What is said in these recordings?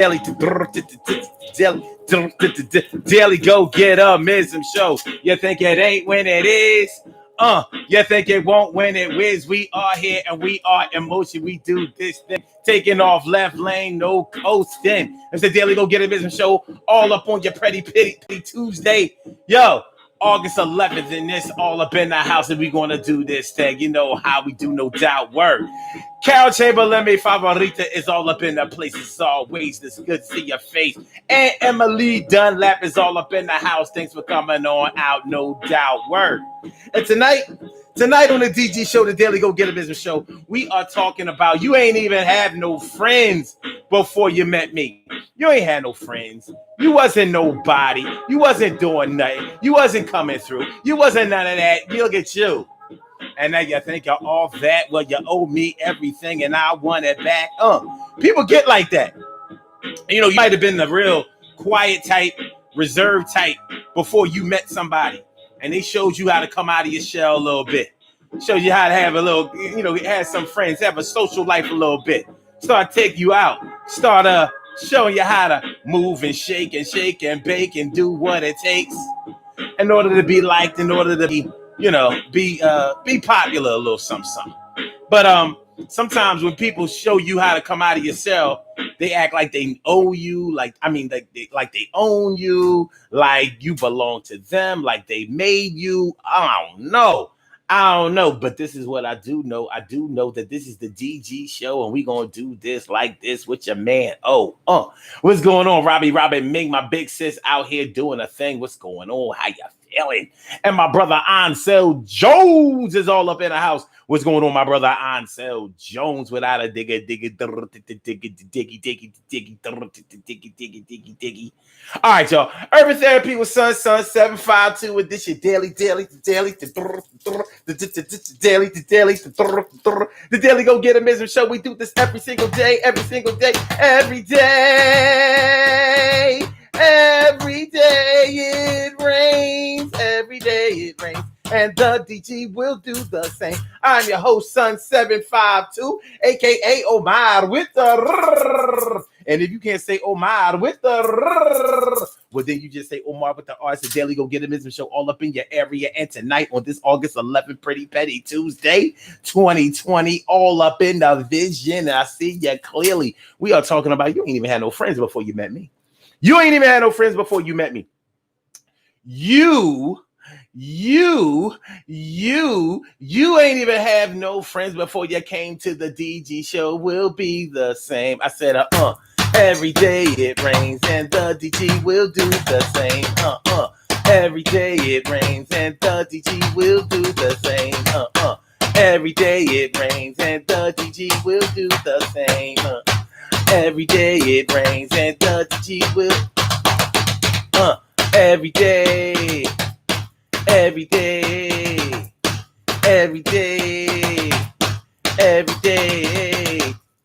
Daily, daily go get a Mism show. You think it ain't when it is? You think it won't when it whiz? We are here and we are in motion. We do this thing. Taking off left lane, no coasting. It's the Daily Go Get a Mism show. All up on your pretty pity Tuesday. Yo, August 11th, and this all up in the house, and we gonna do this thing. You know how we do, no doubt. Word. Carol Chamberlain, mi favorita, is all up in the place. It's always this good to see your face. And Emily Dunlap is all up in the house. Thanks for coming on out, no doubt. Word. And tonight on the DG show, the Daily Go Get a Business show, we are talking about you ain't even have no friends before you met me. You ain't had no friends. You wasn't nobody. You wasn't doing nothing. You wasn't coming through. You wasn't none of that. Look at you. And now you think you're all that. Well, you owe me everything and I want it back. People get like that. You know, you might have been the real quiet type, reserved type before you met somebody. And they showed you how to come out of your shell a little bit. Showed you how to have a little, you know, have some friends, have a social life a little bit. Start taking you out. Start showing you how to move and shake and bake and do what it takes in order to be liked, in order to be, you know, be popular a little something. But sometimes when people show you how to come out of your cell, they act like they owe you, like they own you, like you belong to them, like they made you. I don't know, but this is what I do know. I do know that this is the DG show, and we gonna do this like this with your man. What's going on, Robbie Ming, my big sis out here doing a thing. What's going on? How you feeling? And my brother Ansel Jones is all up in the house. What's going on, my brother Ansel Jones? Without a diggy. All right, y'all. Urban Therapy with Sun 752 with this your daily. The Daily Go Get a Mism show. We do this every single day. Every day it rains. Every day it rains. And the DG will do the same. I'm your host, Sun 752, aka Omar with the. And if you can't say Omar with the, well, then you just say Omar with the R. It's the Daily Go Get a Business show all up in your area. And tonight on this August 11th, Pretty Petty Tuesday, 2020, all up in the vision. I see you clearly. We are talking about you ain't even had no friends before you met me. You ain't even had no friends before you met me. You ain't even have no friends before you came to the DG show. Will be the same. I said, every day it rains and the DG will do the same. Every day it rains and the DG will do the same. Every day it rains and the DG will do the same. Every day it rains and the DG will. Every day.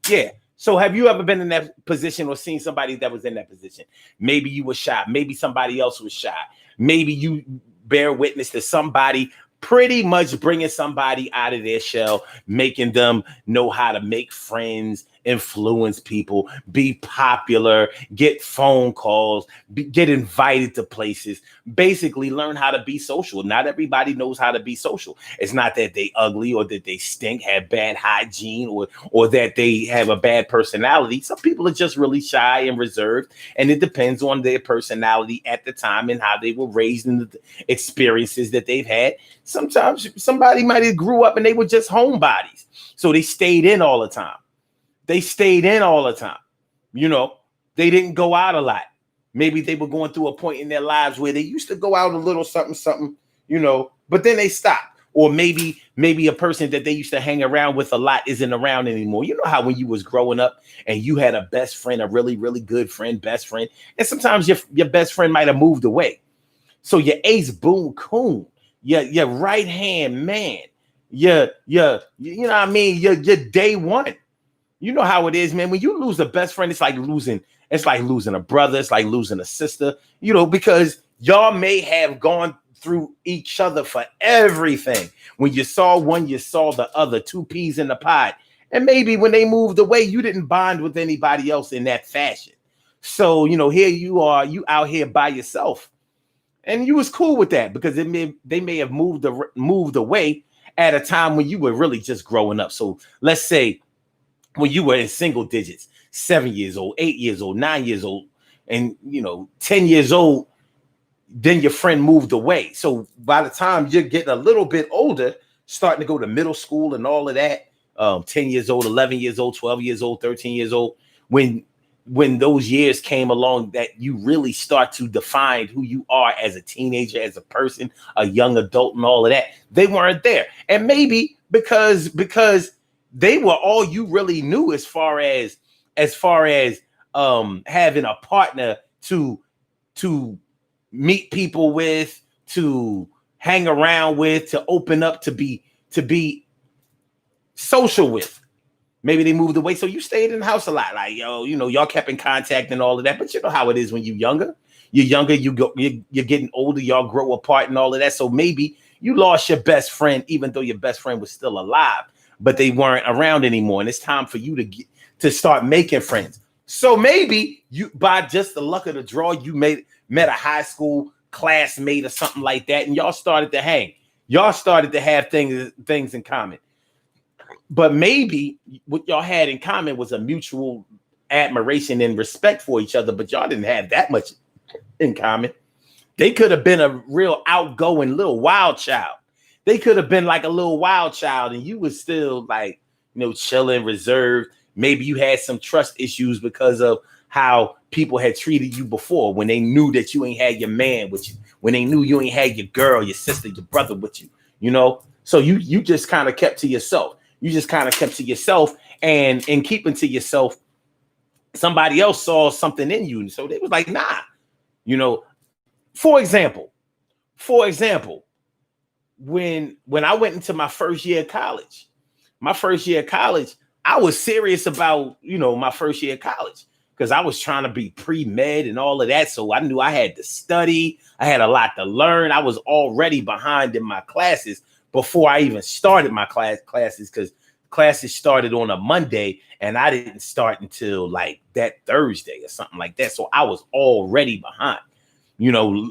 Yeah. So have you ever been in that position or seen somebody that was in that position? Maybe you were shy. Maybe somebody else was shy. Maybe you bear witness to somebody pretty much bringing somebody out of their shell, making them know how to make friends, influence people, be popular, get phone calls, get invited to places, basically learn how to be social. Not everybody knows how to be social. It's not that they ugly or that they stink, have bad hygiene, or that they have a bad personality. Some people are just really shy and reserved, and it depends on their personality at the time and how they were raised and the experiences that they've had. Sometimes somebody might have grew up and they were just homebodies, so they stayed in all the time. You know, they didn't go out a lot. Maybe they were going through a point in their lives where they used to go out a little something, you know, but then they stopped. Or maybe a person that they used to hang around with a lot isn't around anymore. You know how when you was growing up and you had a best friend, a really, really good friend, best friend, and sometimes your best friend might have moved away. So your ace boon coon, your right hand man, you know what I mean? Your day one. You know how it is, man. When you lose a best friend, it's like losing a brother, it's like losing a sister, you know, because y'all may have gone through each other for everything. When you saw one, you saw the other, two peas in the pod. And maybe when they moved away, you didn't bond with anybody else in that fashion. So, here you are, you out here by yourself. And you was cool with that because they may have moved away at a time when you were really just growing up. So let's say when you were in single digits, 7 years old, 8 years old, 9 years old, and 10 years old, then your friend moved away. So by the time you're getting a little bit older, starting to go to middle school and all of that, 10 years old, 11 years old, 12 years old, 13 years old, when those years came along that you really start to define who you are as a teenager, as a person, a young adult and all of that, they weren't there. And maybe because they were all you really knew as far as having a partner to meet people with, to hang around with, to open up, to be social with. Maybe they moved away, so you stayed in the house a lot. Like, y'all kept in contact and all of that. But you know how it is when you're younger. You're getting older, y'all grow apart and all of that. So maybe you lost your best friend, even though your best friend was still alive, but they weren't around anymore. And it's time for you to start making friends. So maybe you, by just the luck of the draw, you met a high school classmate or something like that, and y'all started to hang. Y'all started to have things in common. But maybe what y'all had in common was a mutual admiration and respect for each other, but y'all didn't have that much in common. They could have been a real outgoing little wild child. They could have been like a little wild child, and you was still like, chilling, reserved. Maybe you had some trust issues because of how people had treated you before, when they knew that you ain't had your man with you, when they knew you ain't had your girl, your sister, your brother with you, So you just kind of kept to yourself. And in keeping to yourself, somebody else saw something in you. And so they was like, nah, for example, when I went into my first year of college, I was serious about, my first year of college, because I was trying to be pre-med and all of that. So I knew I had to study. I had a lot to learn. I was already behind in my classes before I even started my classes, because classes started on a Monday and I didn't start until like that Thursday or something like that. So I was already behind,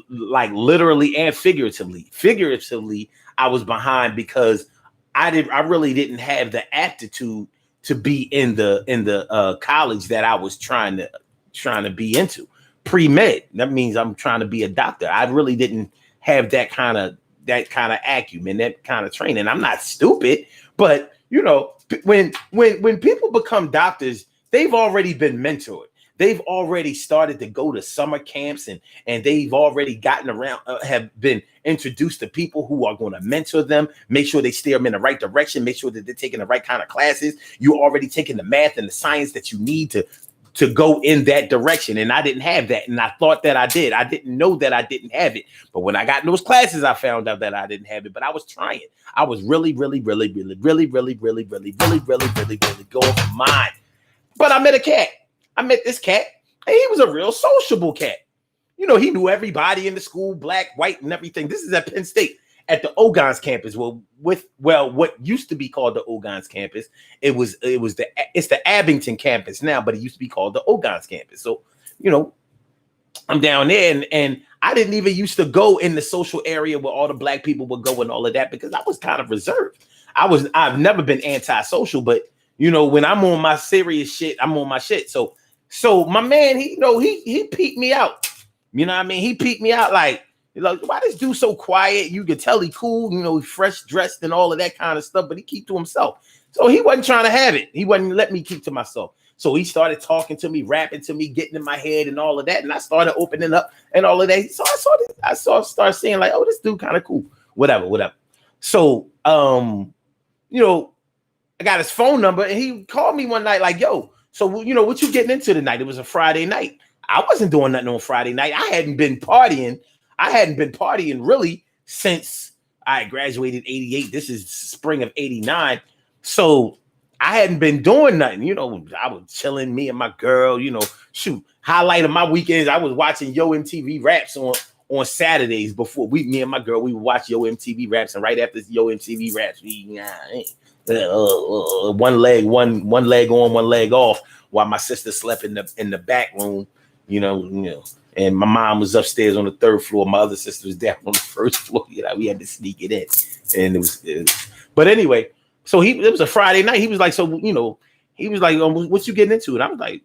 like literally and figuratively. Figuratively, I was behind because I really didn't have the aptitude to be in the college that I was trying to be into. Pre-med, that means I'm trying to be a doctor. I really didn't have that kind of acumen, that kind of training. I'm not stupid, but when people become doctors, they've already been mentored. They've already started to go to summer camps, and they've already gotten around, have been introduced to people who are going to mentor them, make sure they steer them in the right direction, make sure that they're taking the right kind of classes. You're already taking the math and the science that you need to go in that direction. And I didn't have that. And I thought that I did. I didn't know that I didn't have it. But when I got in those classes, I found out that I didn't have it. But I was trying. I was really going for mine. But I met a cat. I met this cat, and he was a real sociable cat. He knew everybody in the school, black, white, and everything. This is at Penn State, at the Ogons campus. What used to be called the Ogons campus. It's the Abington campus now, but it used to be called the Ogons campus. So, I'm down there, and I didn't even used to go in the social area where all the black people would go and all of that, because I was kind of reserved. I've never been antisocial, but when I'm on my serious shit, I'm on my shit. So my man, he peeped me out. You know what I mean? He peeped me out like, why this dude so quiet? You could tell he cool, he fresh dressed and all of that kind of stuff, but he keep to himself. So he wasn't trying to have it. He wasn't letting me keep to myself. So he started talking to me, rapping to me, getting in my head and all of that. And I started opening up and all of that. So I started seeing like, oh, this dude kind of cool. Whatever. So, I got his phone number, and he called me one night like, yo, so, what you getting into tonight? It was a Friday night. I wasn't doing nothing on Friday night. I hadn't been partying really since I graduated 88. This is spring of 89. So I hadn't been doing nothing. I was chilling, me and my girl, highlight of my weekends. I was watching Yo MTV Raps on Saturdays before me and my girl, we would watch Yo MTV Raps. And right after Yo MTV Raps, one leg on, one leg off, while my sister slept in the back room, And my mom was upstairs on the third floor. My other sister was down on the first floor. We had to sneak it in, and but anyway, so it was a Friday night. He was like, he was like, what you getting into? And I was like,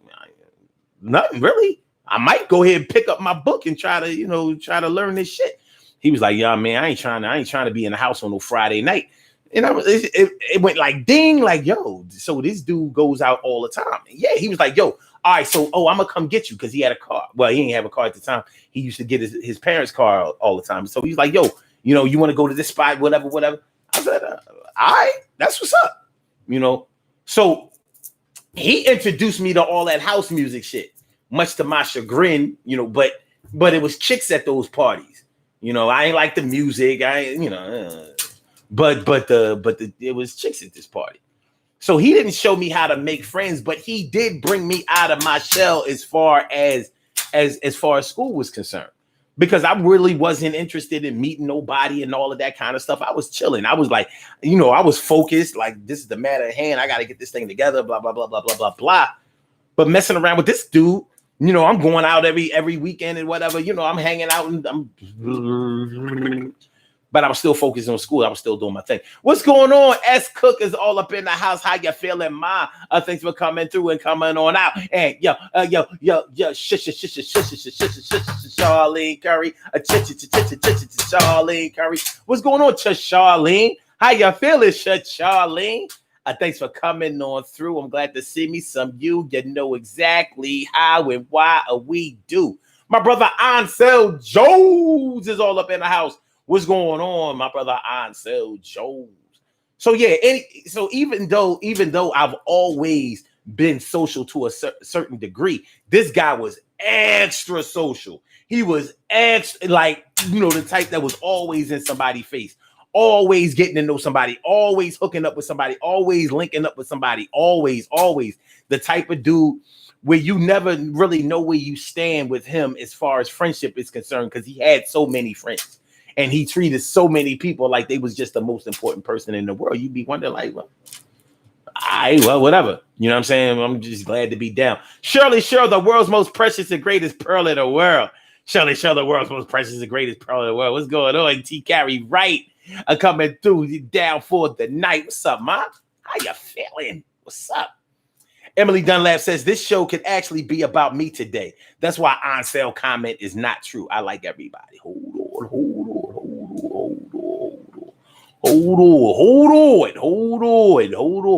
nothing really. I might go ahead and pick up my book and try to learn this shit. He was like, yeah, man, I ain't trying to be in the house on no Friday night. And it went like ding, like, yo, so this dude goes out all the time. Yeah, he was like, yo, all right, so I'm gonna come get you, because he had a car. Well, he didn't have a car at the time. He used to get his parents' car all the time. So he's like, yo, you want to go to this spot, whatever. I said, all right, that's what's up. So he introduced me to all that house music shit, much to my chagrin, but it was chicks at those parties. I ain't like the music. But it was chicks at this party. So he didn't show me how to make friends, but he did bring me out of my shell as far as school was concerned, because I really wasn't interested in meeting nobody and all of that kind of stuff. I was chilling. I was like, I was focused, like, this is the matter at hand. I got to get this thing together, blah, blah, blah, blah, blah, blah, blah. But messing around with this dude, I'm going out every weekend and whatever, I'm hanging out and but I was still focused on school. I was still doing my thing. What's going on? S Cook is all up in the house. How you feeling, Ma? Thanks for coming through and coming on out. And Charlene Curry, Charlene Curry. What's going on, Charlene? How you feeling, Charlene? Thanks for coming on through. I'm glad to see me. Some you know exactly how and why we do. My brother Ansel Jones is all up in the house. What's going on, my brother Ansel Jones? So yeah, so even though I've always been social to a certain degree, this guy was extra social. He was extra, like, the type that was always in somebody's face, always getting to know somebody, always hooking up with somebody, always linking up with somebody, always the type of dude where you never really know where you stand with him as far as friendship is concerned, because he had so many friends. And he treated so many people like they was just the most important person in the world. You'd be wondering, like, well, whatever. You know what I'm saying? I'm just glad to be down. Shirley, the world's most precious and greatest pearl in the world. Shirley, the world's most precious and greatest pearl in the world. What's going on? T. Carey Wright coming through, down for the night. What's up, Ma? How you feeling? What's up? Emily Dunlap says, this show could actually be about me today. That's why Ansel comment is not true. I like everybody. Hold on.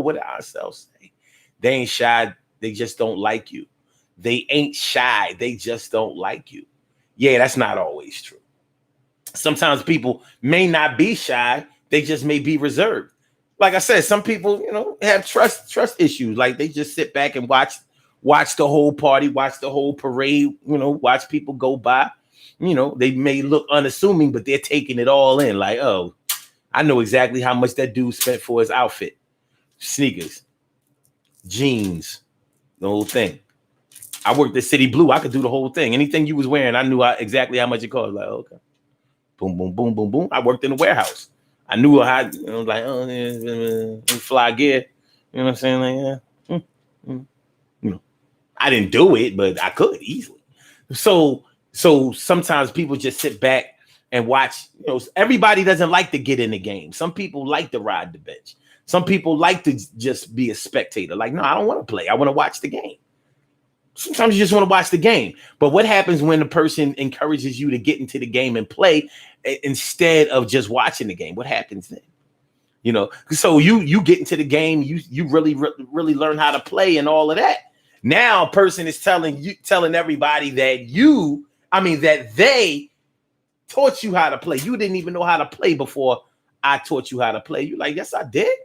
What did Ansel say? They ain't shy. They just don't like you. They ain't shy. They just don't like you. Yeah, that's not always true. Sometimes people may not be shy. They just may be reserved. Like I said, some people, have trust issues. Like they just sit back and watch the whole party, watch the whole parade, watch people go by. They may look unassuming, but they're taking it all in. Like, oh, I know exactly how much that dude spent for his outfit. Sneakers, jeans, the whole thing. I worked at City Blue. I could do the whole thing. Anything you was wearing, I knew exactly how much it cost. Like, okay. Boom, boom, boom, boom, boom. I worked in the warehouse. I knew how, like, oh, yeah, fly gear. You know what I'm saying? Like, yeah. I didn't do it, but I could easily. So sometimes people just sit back and watch. Everybody doesn't like to get in the game. Some people like to ride the bench. Some people like to just be a spectator. Like, no, I don't want to play. I want to watch the game. Sometimes you just want to watch the game. But what happens when the person encourages you to get into the game and play instead of just watching the game? What happens then? So you get into the game, you really learn how to play and all of that. Now a person is telling everybody that they taught you how to play. You didn't even know how to play before I taught you how to play. You're like, yes, I did.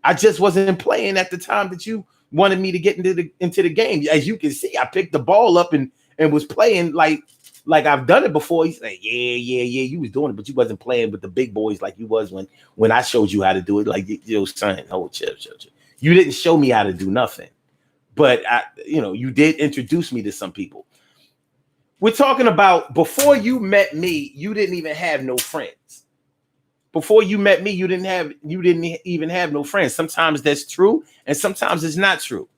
I just wasn't playing at the time that you wanted me to get into the game. As you can see, I picked the ball up and was playing like I've done it before. He's like, yeah, you was doing it, but you wasn't playing with the big boys like you was when I showed you how to do it. Like, son, chill. You didn't show me how to do nothing, but you did introduce me to some people. We're talking about before you met me, you didn't even have no friends. Before you met me, you didn't even have no friends. Sometimes that's true, and sometimes it's not true.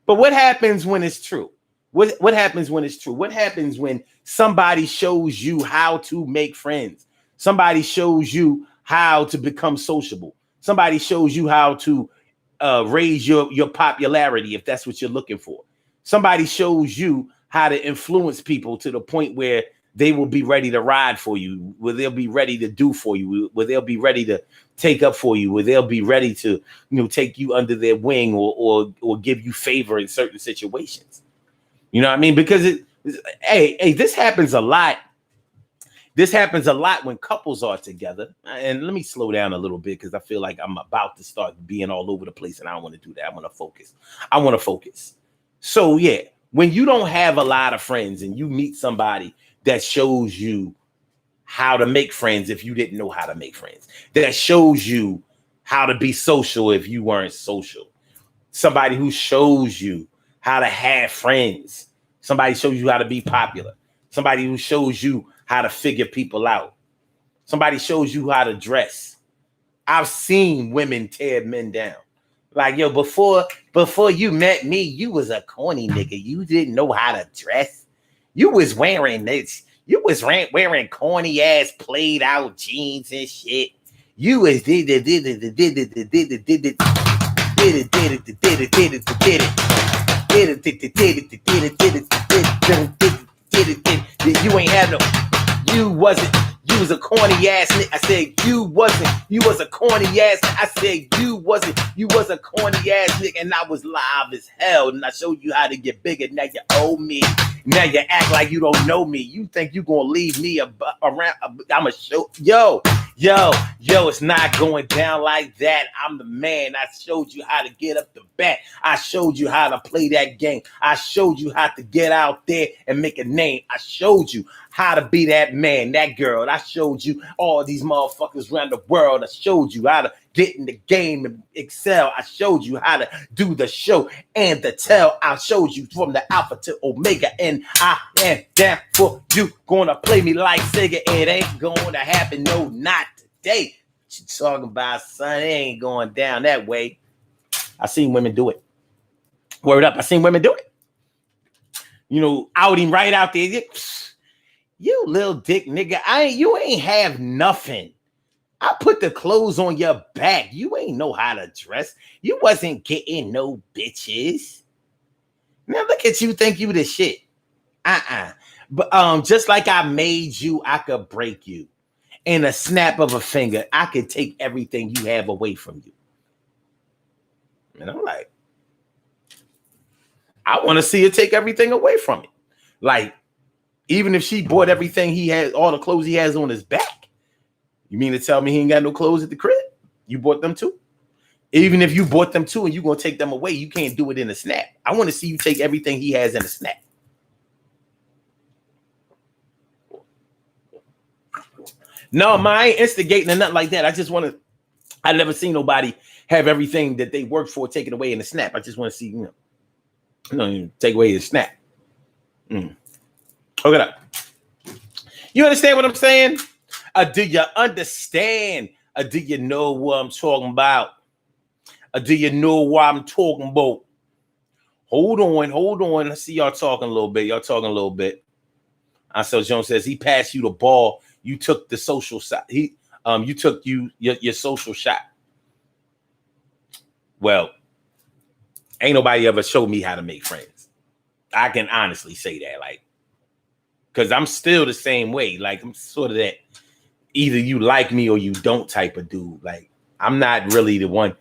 But what happens when it's true? What happens when it's true? What happens when somebody shows you how to make friends? Somebody shows you how to become sociable. Somebody shows you how to raise your popularity, if that's what you're looking for. Somebody shows you how to influence people to the point where they will be ready to ride for you, where they'll be ready to do for you, where they'll be ready to take up for you, where they'll be ready to, take you under their wing or give you favor in certain situations. You know what I mean? Because hey, this happens a lot. This happens a lot when couples are together. And let me slow down a little bit because I feel like I'm about to start being all over the place, and I don't want to do that. I want to focus. So yeah, when you don't have a lot of friends and you meet somebody that shows you how to make friends if you didn't know how to make friends, that shows you how to be social if you weren't social, somebody who shows you how to have friends, somebody shows you how to be popular, somebody who shows you how to figure people out, somebody shows you how to dress. I've seen women tear men down. Like, yo, before you met me, you was a corny nigga. You didn't know how to dress. You was wearing this. You was wearing corny ass played out jeans and shit. You was did it. You ain't had no. You wasn't. You was a corny ass nigga. I said you wasn't. You was a corny ass. I said you wasn't. You was a corny ass nigga, and I was live as hell. And I showed you how to get bigger. Now you owe me. Now you act like you don't know me. You think you gonna leave me around? I'ma show yo. It's not going down like that. I'm the man. I showed you how to get up the bat. I showed you how to play that game. I showed you how to get out there and make a name. I showed you how to be that man, that girl. I showed you all these motherfuckers around the world. I showed you how to get in the game and excel. I showed you how to do the show and the tell. I showed you from the alpha to omega, and I am down for you. Gonna play me like Sega. It ain't gonna happen, no, not today. What you talking about, son? It ain't going down that way. I seen women do it. Word up, I seen women do it. Outing right out there. You little dick nigga, you ain't have nothing. I put the clothes on your back. You ain't know how to dress. You wasn't getting no bitches. Now look at you, think you the shit. But just like I made you, I could break you. In a snap of a finger, I could take everything you have away from you. And I'm like, I want to see her take everything away from me. Like, even if she bought everything he has, all the clothes he has on his back, you mean to tell me he ain't got no clothes at the crib? You bought them too? Even if you bought them too and you're going to take them away, you can't do it in a snap. I want to see you take everything he has in a snap. No, I ain't instigating or nothing like that. I never seen nobody have everything that they worked for taken away in a snap. I just want to see, take away his snap. Look it up. You understand what I'm saying? Do you understand? Do you know what I'm talking about? Do you know what I'm talking about? Hold on. Let's see y'all talking a little bit. So Jones says he passed you the ball. You took the social shot. You took your social shot. Well, ain't nobody ever showed me how to make friends. I can honestly say that, because I'm still the same way. Like, I'm sort of that either you like me or you don't type of dude. Like, I'm not really the one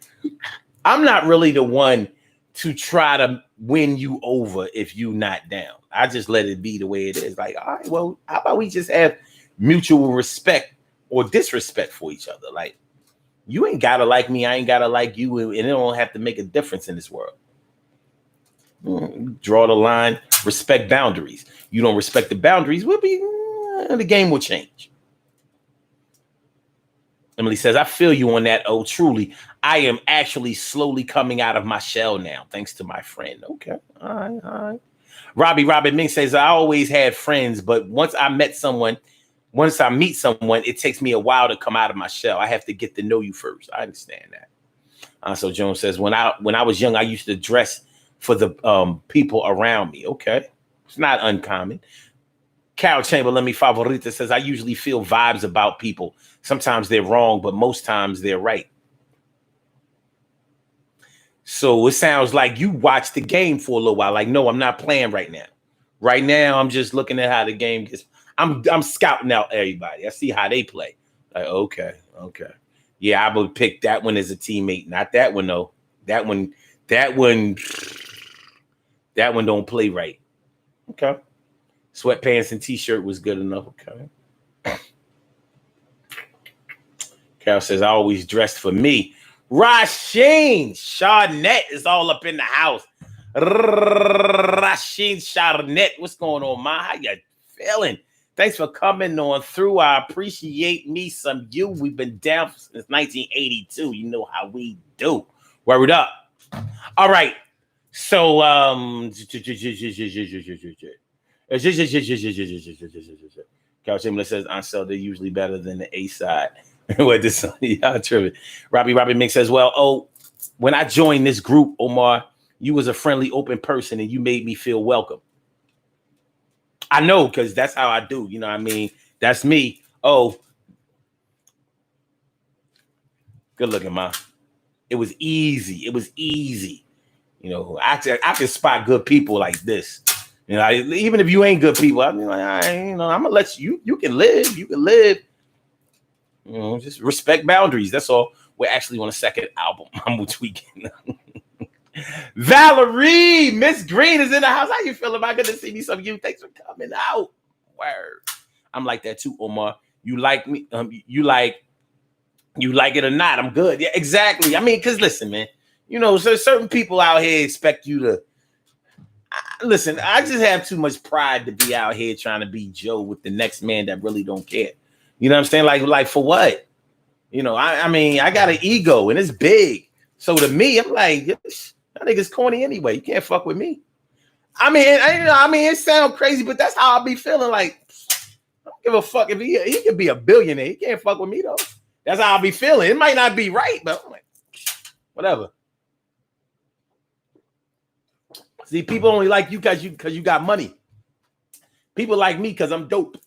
to try to win you over if you not down. I just let it be the way it is. Like, all right, well, how about we just have mutual respect or disrespect for each other? Like, you ain't gotta like me, I ain't gotta like you, and it don't have to make a difference in this world. Draw the line, respect boundaries. You don't respect the boundaries, the game will change. Emily says, I feel you on that. Oh, truly. I am actually slowly coming out of my shell now, thanks to my friend. Okay. All right. Robin Ming says, I always had friends, but once I meet someone, it takes me a while to come out of my shell. I have to get to know you first. I understand that. So Jones says, when I was young, I used to dress for the people around me. Okay. It's not uncommon. Carol Chamberlain, mi favorita, says, I usually feel vibes about people. Sometimes they're wrong, but most times they're right. So it sounds like you watched the game for a little while. Like, no, I'm not playing right now. Right now, I'm just looking at how the game gets. I'm scouting out everybody. I see how they play. Like, okay. Yeah, I would pick that one as a teammate. Not that one, though. That one don't play right. Okay. Sweatpants and t-shirt was good enough. Okay. Carol says, I always dressed for me. Rasheen Charnette is all up in the house. Rasheen Charnette, what's going on, ma? How you feeling? Thanks for coming on through. I appreciate me some you. We've been down since 1982. You know how we do. Word up. All right. So, Cal Chamberlain says, Ansel, they're usually better than the A side. What this y'all tripping. Robbie Mink says, well, oh, when I joined this group, Omar, you was a friendly, open person and you made me feel welcome. I know, because that's how I do. You know what I mean? That's me. Oh, good looking, ma. It was easy. You know, I can spot good people like this. You know, even if you ain't good people, I mean, I'm gonna let you can live. You can live. You know, just respect boundaries. That's all. We're actually on a second album. I'm tweaking. Valerie, Miss Green is in the house. How you feeling about good to see me? Some of you. Thanks for coming out. Word. I'm like that too, Omar. You like me? You like it or not? I'm good. Yeah, exactly. I mean, because listen, man. You know, so certain people out here expect you to listen. I just have too much pride to be out here trying to be Joe with the next man that really don't care. You know what I'm saying? Like for what? You know, I mean, I got an ego and it's big. So to me, I'm like, that nigga's corny anyway. You can't fuck with me. I mean, it sounds crazy, but that's how I be feeling. Like, I don't give a fuck if he could be a billionaire. He can't fuck with me though. That's how I be feeling. It might not be right, but I'm like, whatever. See, people only like you because you got money. People like me because I'm dope.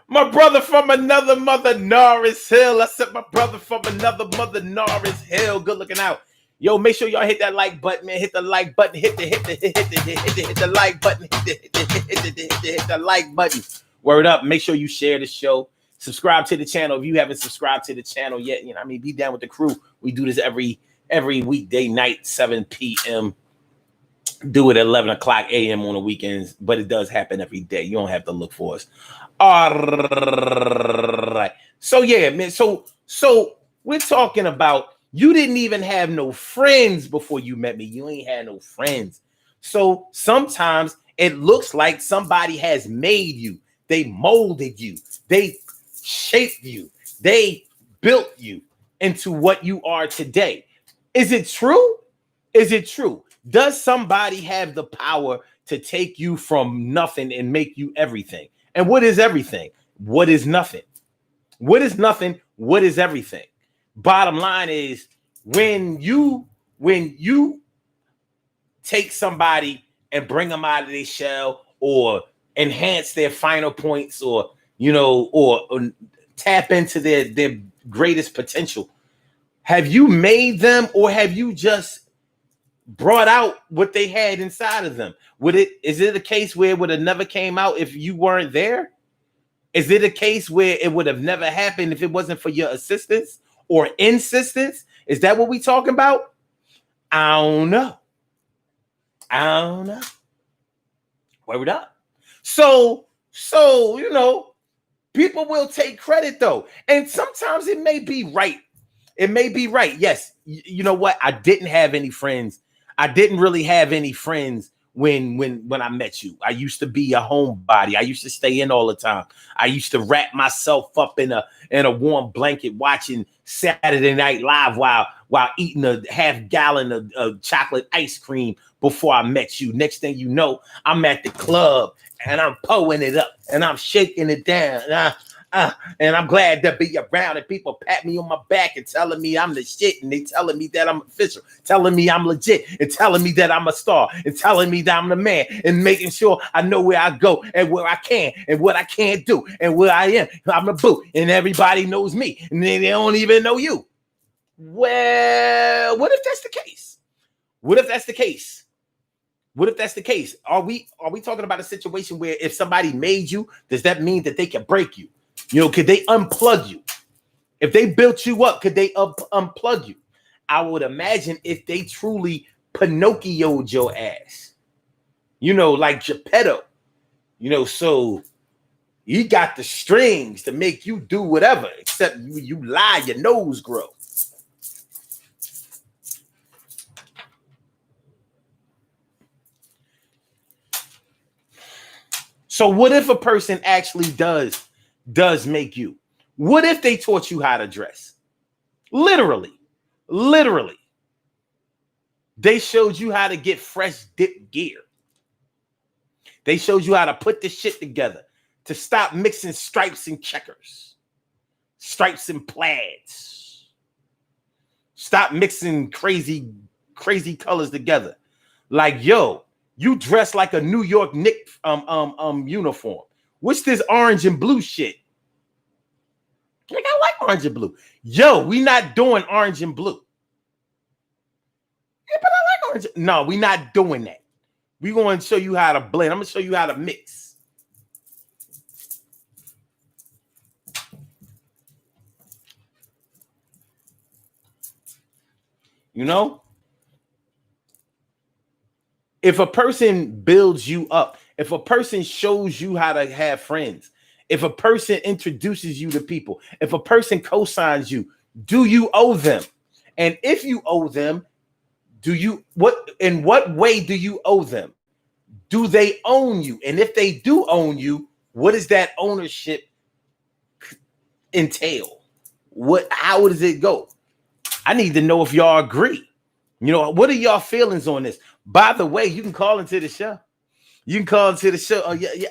My brother from another mother, Norris Hill. I said my brother from another mother, Norris Hill. Good looking out. Yo, make sure y'all hit that like button, man. Hit the like button. Hit the like button. Hit the like button. Word up. Make sure you share the show. Subscribe to the channel if you haven't subscribed to the channel yet. You know, I mean, be down with the crew. We do this every weekday night, 7 p.m. Do it at 11 o'clock a.m. on the weekends, but it does happen every day. You don't have to look for us. All right. So yeah, man. So we're talking about you didn't even have no friends before you met me. You ain't had no friends. So sometimes it looks like somebody has made you. They molded you. They shaped you. They built you into what you are today. Is it true? Is it true? Does somebody have the power to take you from nothing and make you everything? And what is everything? What is nothing? What is nothing? What is everything? Bottom line is when you take somebody and bring them out of their shell or enhance their final points or, you know, or tap into their greatest potential, have you made them or have you just brought out what they had inside of them? Is it a case where it would have never came out if you weren't there? Is it a case where it would have never happened if it wasn't for your assistance or insistence? Is that what we talking about? I don't know. Word up. So, you know, people will take credit though. And sometimes it may be right. It may be right. Yes. You know what? I didn't have any friends. I didn't really have any friends when I met you. I used to be a homebody. I used to stay in all the time. I used to wrap myself up in a warm blanket watching Saturday Night Live while eating a half gallon of chocolate ice cream before I met you. Next thing you know, I'm at the club and I'm pulling it up and I'm shaking it down. And I'm glad to be around, and people pat me on my back and telling me I'm the shit, and they telling me that I'm official, telling me I'm legit, and telling me that I'm a star, and telling me that I'm the man, and making sure I know where I go and where I can and what I can't do and where I am. I'm a boo, and everybody knows me, and they don't even know you. Well, what if that's the case? What if that's the case? What if that's the case? Are we talking about a situation where if somebody made you, does that mean that they can break you? You know, could they unplug you? If they built you up, could they unplug you? I would imagine if they truly Pinocchio'd your ass, you know, like Geppetto, you know, so he got the strings to make you do whatever, except you lie, your nose grow. So what if a person actually does make you? What if they taught you how to dress? Literally. They showed you how to get fresh dip gear. They showed you how to put this shit together, to stop mixing stripes and checkers, stripes and plaids. Stop mixing crazy colors together. Like, yo, you dress like a New York Knicks uniform. What's this orange and blue shit? Like, I like orange and blue. Yo, we not doing orange and blue. Yeah, but I like orange. No, we not doing that. We going to show you how to blend. I'm going to show you how to mix. You know? If a person builds you up, if a person shows you how to have friends, if a person introduces you to people, if a person co-signs you, do you owe them? And if you owe them, in what way do you owe them? Do they own you? And if they do own you, what does that ownership entail? How does it go? I need to know if y'all agree. You know, what are y'all feelings on this? By the way, you can call into the show. You can call into the show.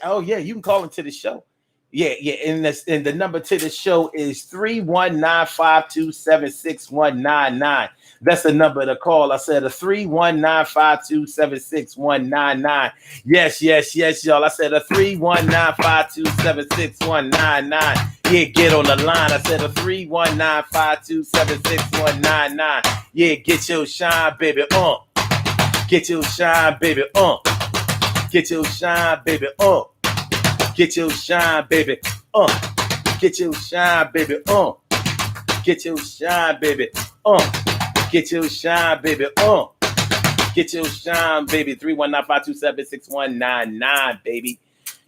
Oh yeah. You can call into the show. Yeah. And the number to the show is 319-527-6199. That's the number to call. I said a 319-527-6199. Yes, y'all. I said a 319-527-6199. Yeah, get on the line. I said a 319-527-6199. Yeah, get your shine, baby. Get your shine, baby. Get your shine, baby. Get your shine, baby. Get your shine, baby. Get your shine, baby. Get your shine, baby. Get your shine, baby. 319-527-6199, baby.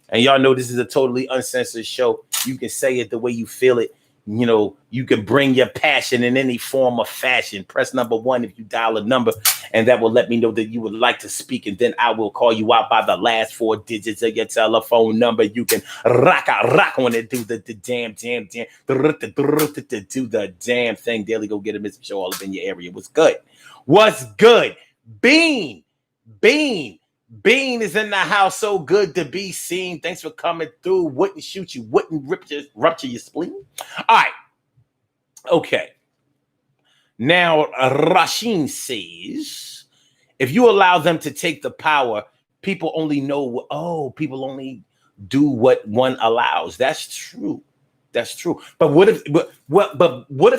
And y'all know this is a totally uncensored show. You can say it the way you feel it. You know, you can bring your passion in any form of fashion. Press number 1 if you dial a number, and that will let me know that you would like to speak. And then I will call you out by the last 4 digits of your telephone number. You can rock on it, do the damn, do the damn thing. Daily Go Get a Missing Show all up in your area. What's good? What's good? Bean is in the house. So good to be seen. Thanks for coming through. Wouldn't shoot you, wouldn't rupture your spleen. All right. Okay. Now, Rasheen says, if you allow them to take the power, people only do what one allows. That's true. But what if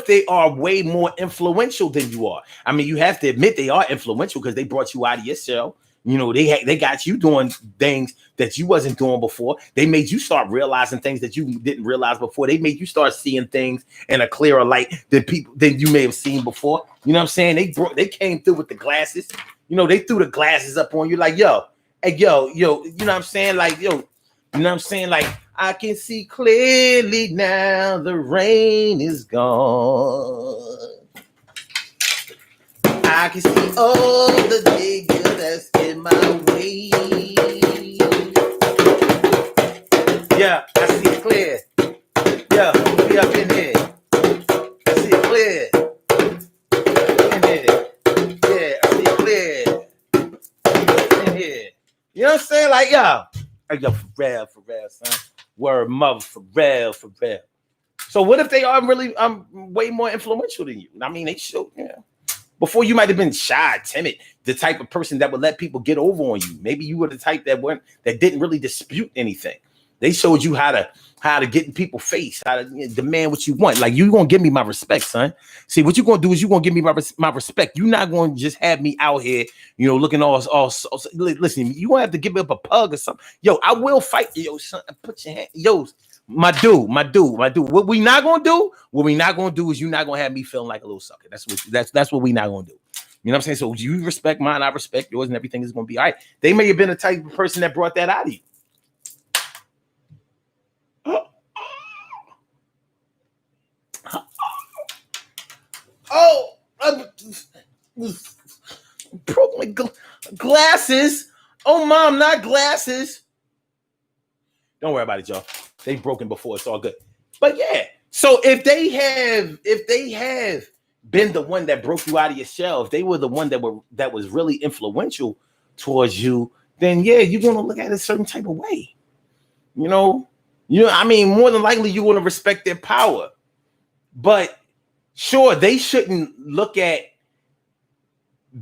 they are way more influential than you are? I mean, you have to admit they are influential because they brought you out of your cell. You know, they got you doing things that you wasn't doing before. They made you start realizing things that you didn't realize before. They made you start seeing things in a clearer light than you may have seen before. You know what I'm saying? They came through with the glasses. You know, they threw the glasses up on you like, yo, you know what I'm saying? Like, yo, you know what I'm saying? Like, I can see clearly now the rain is gone. I can see all the niggas that's in my way. Yeah, I see it clear. Yeah, we up in here. I see it clear. In here. Yeah, I see it clear. In here. You know what I'm saying? Like, yo, for real, son. Word, mother, for real, for real. So what if they are really way more influential than you? I mean, they show, yeah. Before you might have been shy, timid, the type of person that would let people get over on you. Maybe you were the type that didn't really dispute anything. They showed you how to get in people's face, how to demand what you want. Like, you gonna give me my respect, son. See, what you gonna do is you gonna give me my respect. You're not gonna just have me out here, looking all. Listen, you gonna have to give me up a pug or something. Yo, I will fight you, yo, son. Put your hand, yo. My dude. What we not gonna do is you're not gonna have me feeling like a little sucker. That's what we not gonna do. You know what I'm saying? So you respect mine, I respect yours, and everything is gonna be all right. They may have been the type of person that brought that out of you. Oh, broke my glasses. Oh, mom, not glasses. Don't worry about it, y'all. They've broken before. It's all good. But yeah, so if they have been the one that broke you out of your shell, if they were the one that was really influential towards you, then yeah, you're gonna look at it a certain type of way. I mean, more than likely you want to respect their power. But sure, they shouldn't look at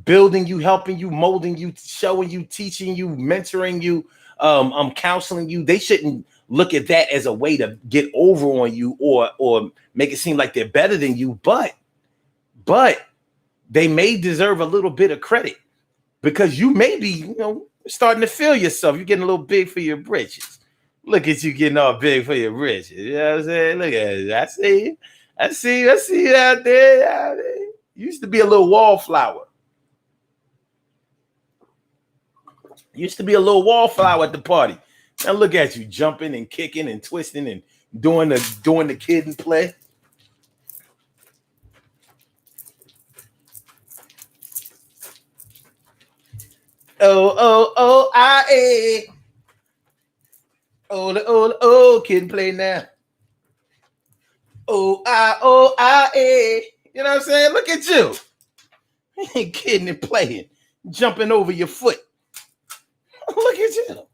building you, helping you, molding you, showing you, teaching you, mentoring you, counseling you. They shouldn't look at that as a way to get over on you or make it seem like they're better than you. But they may deserve a little bit of credit because you may be, starting to feel yourself. You're getting a little big for your britches. Look at you getting all big for your britches. You know what I'm saying? Look at it. I see you out there. You used to be a little wallflower. Used to be a little wallflower at the party. Now look at you jumping and kicking and twisting and doing the kid and play. O-O-O-I-A. Oh, kid and play now. O-I-O-I-A. You know what I'm saying? Look at you. You ain't kidding and playing. Jumping over your foot. Look at you.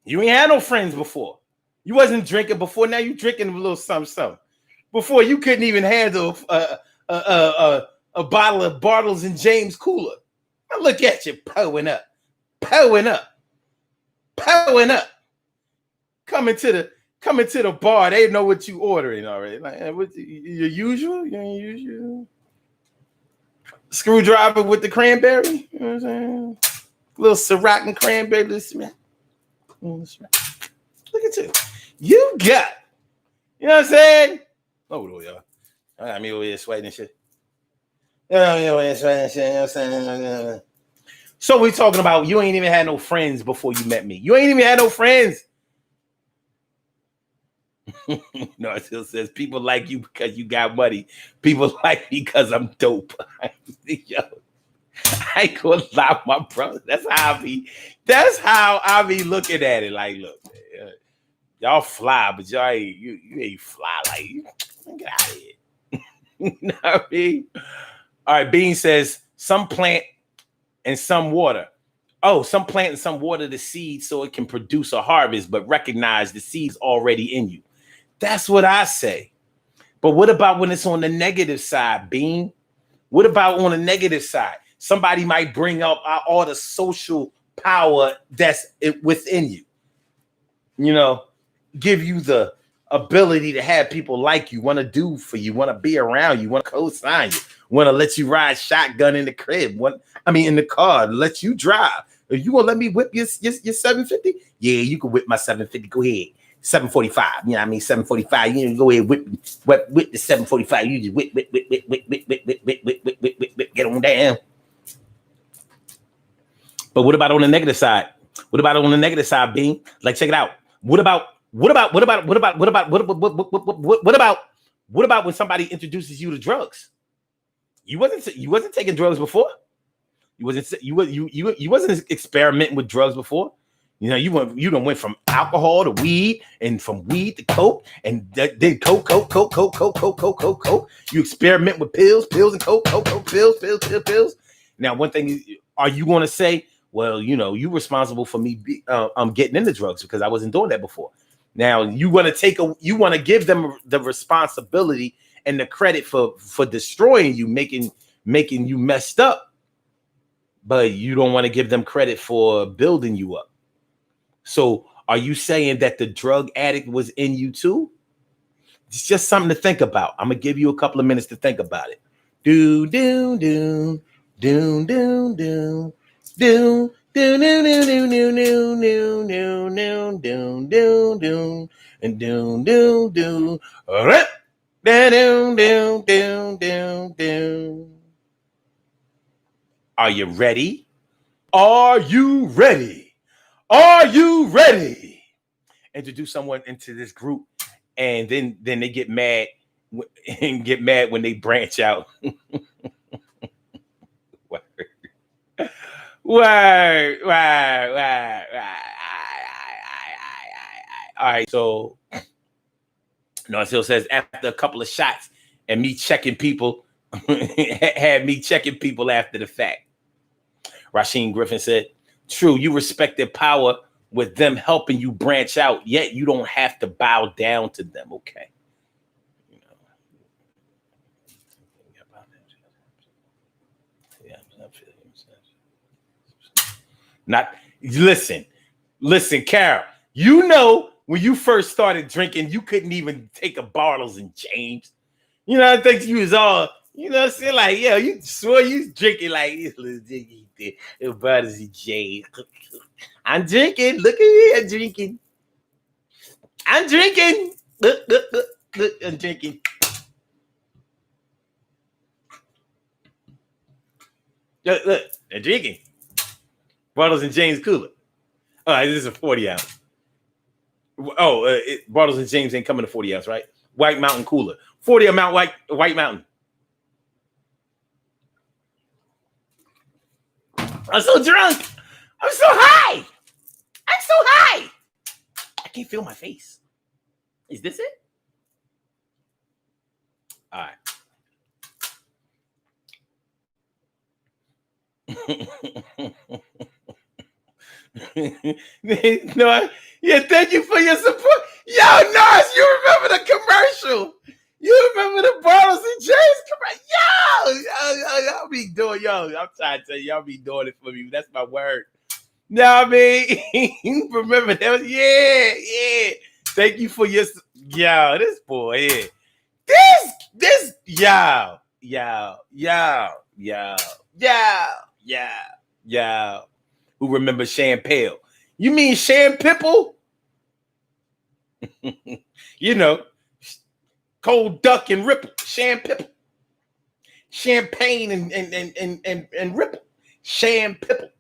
You ain't had no friends before. You wasn't drinking before. Now you drinking a little something. Before you couldn't even handle a bottle of Bartles and James cooler. Now look at you, powering up. Coming to the bar. They know what you ordering already. Like, what your usual? Your usual screwdriver with the cranberry. You know what I'm saying? Little Ciroc and cranberry. Look at you. You got. You know what I'm saying? Oh, y'all. I got me over here sweating and shit. You know what I'm saying? So we talking about you ain't even had no friends before you met me. You ain't even had no friends. No, it still says people like you because you got money. People like me because I'm dope. Yo, I ain't gonna lie, my brother. That's how I be looking at it. Like, look, man, y'all fly, but y'all ain't you ain't fly like you. Get out of here. You know what I mean? All right, Bean says some plant and some water. Oh, some plant and some water the seed so it can produce a harvest, but recognize the seed's already in you. That's what I say. But what about when it's on the negative side, Bean? What about on the negative side? Somebody might bring up all the social power that's within you. Give you the ability to have people like you, want to do for you, want to be around you, want to co-sign you, want to let you ride shotgun in the crib, in the car, let you drive. Are you gonna let me whip your 750? Yeah, you can whip my 750. Go ahead. 745. You know what I mean? 745. You go ahead whip the 745. You just whip. Get on down. But what about on the negative side? What about on the negative side, Bean? Like, check it out. What about when somebody introduces you to drugs? You wasn't taking drugs before. You wasn't experimenting with drugs before. You went from alcohol to weed, and from weed to coke, and then coke. You experiment with pills and coke, pills. Now, one thing is, are you going to say, Well, you responsible for me getting into drugs because I wasn't doing that before. Now you want to give them the responsibility and the credit for destroying you, making you messed up, but you don't want to give them credit for building you up. So are you saying that the drug addict was in you too? It's just something to think about. I'm gonna give you a couple of minutes to think about it. Do do do do do do do do do do do do do do do do do and do do do do do do do do. Are you ready? Are you ready? Are you ready? Introduce someone into this group, and then they get mad when they branch out. Word. All right, so Narsil says after a couple of shots and me checking people, had me checking people after the fact. Rasheen Griffin said, true, you respect their power with them helping you branch out, yet you don't have to bow down to them. Okay. Not listen, Carol. When you first started drinking, you couldn't even take a Bartles and James. I think you was all, saying like, yo, you swore you was drinking like Bartles and James. I'm drinking. Look at me, I'm drinking. Look, I'm drinking. Look, I'm drinking. Bartles and James cooler. All right, this is a 40 ounce. Oh, Bartles and James ain't coming to 40 ounce, right? White Mountain cooler. 40 amount White Mountain. I'm so drunk. I'm so high. I can't feel my face. Is this it? All right. No, yeah, thank you for your support. Yo, Nars, you remember the commercial? You remember the Bartles and James commercial? Y'all be doing, I'm trying to tell you, y'all be doing it for me. That's my word. No, I mean, remember that? Yeah. Thank you for your, this boy, yeah. This, who remember Shan Pale? You mean Shan Pipple? Cold Duck and Ripple. Shan Pipple. Champagne and Ripple. Shan Pipple.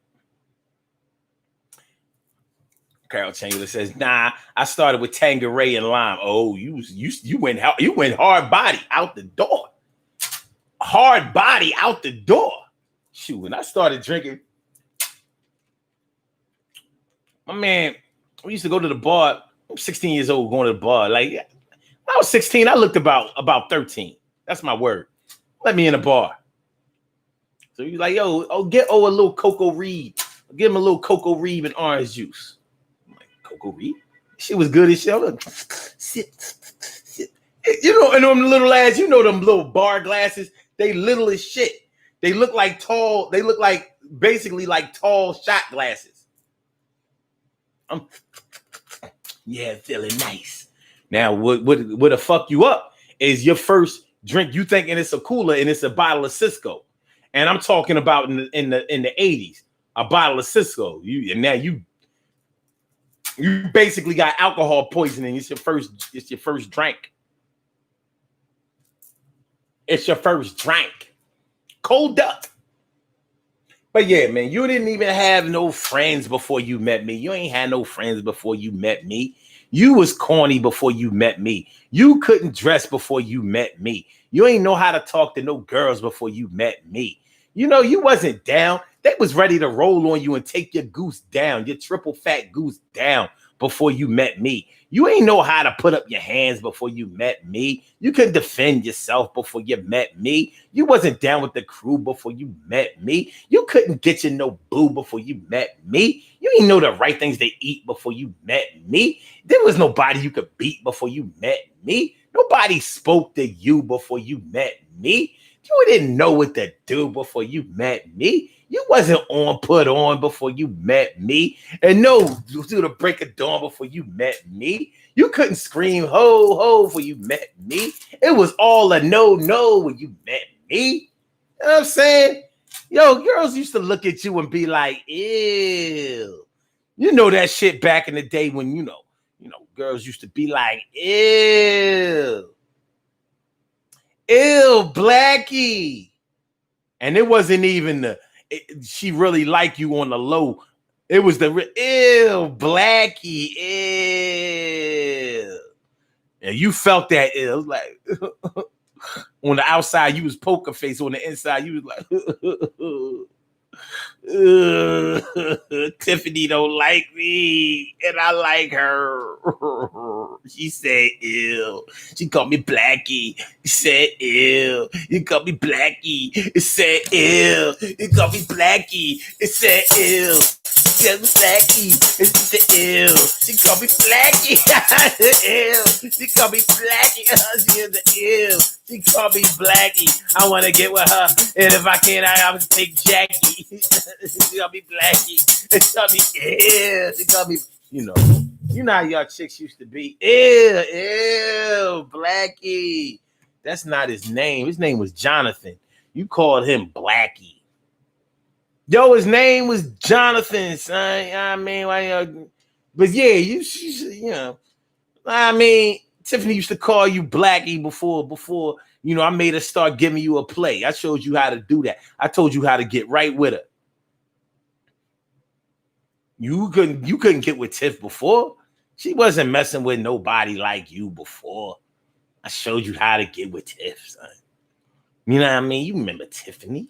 Carol Chandler says, nah, I started with Tanqueray and lime. Oh, you went hard body out the door. Hard body out the door. Shoot, when I started drinking, my man, we used to go to the bar. I'm 16 years old going to the bar. Like, when I was 16, I looked about 13. That's my word. Let me in the bar. So he's like, yo, get a little Cocoa Reed. Give him a little Cocoa Reed and orange juice. I'm like, Cocoa Reed? Shit was good as shit. I'm like, sit. And them little ass, them little bar glasses, they little as shit. They look like basically like tall shot glasses. Feeling nice. Now, what'll fuck you up is your first drink. You thinking it's a cooler and it's a bottle of Cisco, and I'm talking about in the 80s, a bottle of Cisco. You basically got alcohol poisoning. It's your first drink. It's your first drink. Cold Duck. But yeah, man, you didn't even have no friends before you met me. You ain't had no friends before you met me. You was corny before you met me. You couldn't dress before you met me. You ain't know how to talk to no girls before you met me. You wasn't down. They was ready to roll on you and take your goose down, your triple fat goose down before you met me. You ain't know how to put up your hands before you met me. You couldn't defend yourself before you met me. You wasn't down with the crew before you met me. You couldn't get you no boo before you met me. You didn't know the right things to eat before you met me. There was nobody you could beat before you met me. Nobody spoke to you before you met me. You didn't know what to do before you met me. You wasn't on put on before you met me. And no, through the break of dawn before you met me. You couldn't scream ho, ho before you met me. It was all a no when you met me. You know what I'm saying? Yo, girls used to look at you and be like, ew. You know that shit back in the day when, you know, girls used to be like, ew. Ew, Blackie. And it wasn't even she really liked you on the low. It was the ew, Blackie, ew. And you felt that it was like on the outside, you was poker face. On the inside, you was like Tiffany don't like me, and I like her. She said, ew. She called me Blackie. She said, ew. You called me Blackie. It said, ew. You called me Blackie. It said, ew. She called me Blackie. It said, ew. She called me Blackie. Ew. She called me Blackie. She is the ew. She called me Blackie. I want to get with her. And if I can't, I'm going to take Jackie. She called me Blackie. She called me, ew. She called me, you know how y'all chicks used to be. Ew, Blackie. That's not his name. His name was Jonathan. You called him Blackie. Yo, his name was Jonathan, son. I mean, but yeah, you know, I mean, Tiffany used to call you Blackie before, you know, I made her start giving you a play. I showed you how to do that. I told you how to get right with her. You couldn't get with Tiff before. She wasn't messing with nobody like you before. I showed you how to get with Tiff, son. You know what I mean? You remember Tiffany?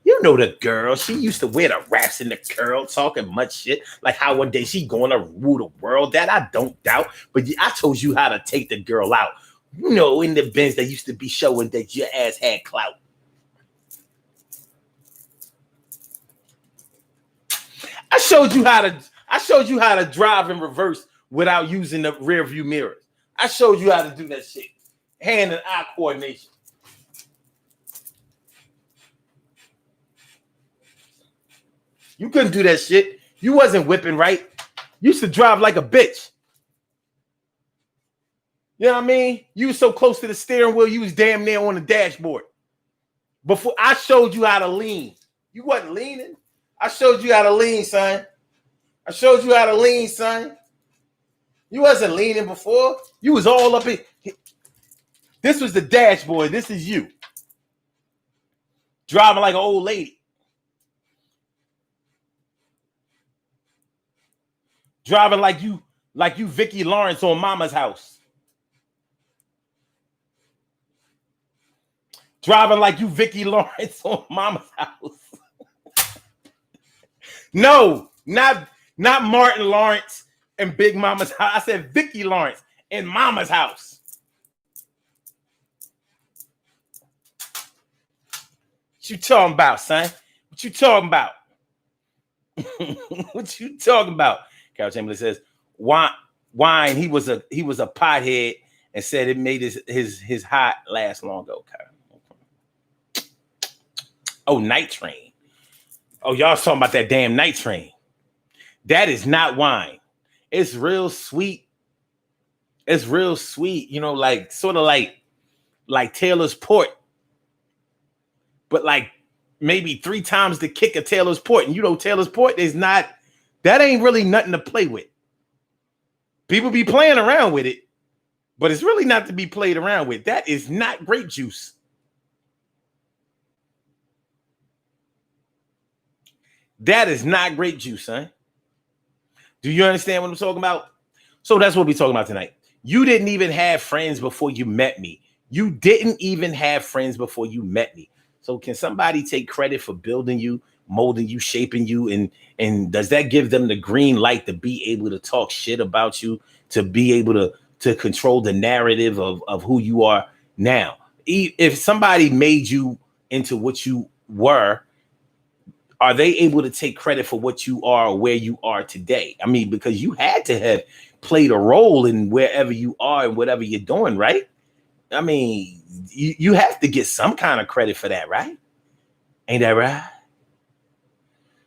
You know the girl. She used to wear the wraps in the curl, talking much shit. Like how one day she gonna rule the world. That I don't doubt. But I told you how to take the girl out. You know, in the bins that used to be showing that your ass had clout. I showed you how to drive in reverse without using the rear view mirrors. I showed you how to do that shit. Hand and eye coordination. You couldn't do that shit. You wasn't whipping right. You used to drive like a bitch. You know what I mean? You was so close to the steering wheel, you was damn near on the dashboard. Before I showed you how to lean. You wasn't leaning. I showed you how to lean, son. You wasn't leaning before. You was all up in. This was the dashboard. This is you. Driving like an old lady. Driving like you Vicki Lawrence on Mama's House. Driving like you Vicki Lawrence on Mama's House. No, not Martin Lawrence and Big Mama's house. I said Vicki Lawrence in Mama's house. What you talking about, son? What you talking about? What you talking about? Carol Chamberlain says, wine. He was a pothead and said it made his hot last longer. Okay. Oh, Night Train. Oh, y'all talking about that damn Night Train. That is not wine. It's real sweet. It's real sweet, you know, like sort of like Taylor's Port. But like maybe 3 times the kick of Taylor's Port. And you know, Taylor's Port is not, that ain't really nothing to play with. People be playing around with it, but it's really not to be played around with. That is not grape juice. That is not grape juice, son. Do you understand what I'm talking about? So that's what we're talking about tonight. You didn't even have friends before you met me. You didn't even have friends before you met me. So can somebody take credit for building you molding you, shaping you, and does that give them the green light to be able to talk shit about you, to be able to control the narrative of who you are now? If somebody made you into what you were, are they able to take credit for what you are or where you are today? I mean, because you had to have played a role in wherever you are and whatever you're doing, right? I mean, you have to get some kind of credit for that, right? Ain't that right?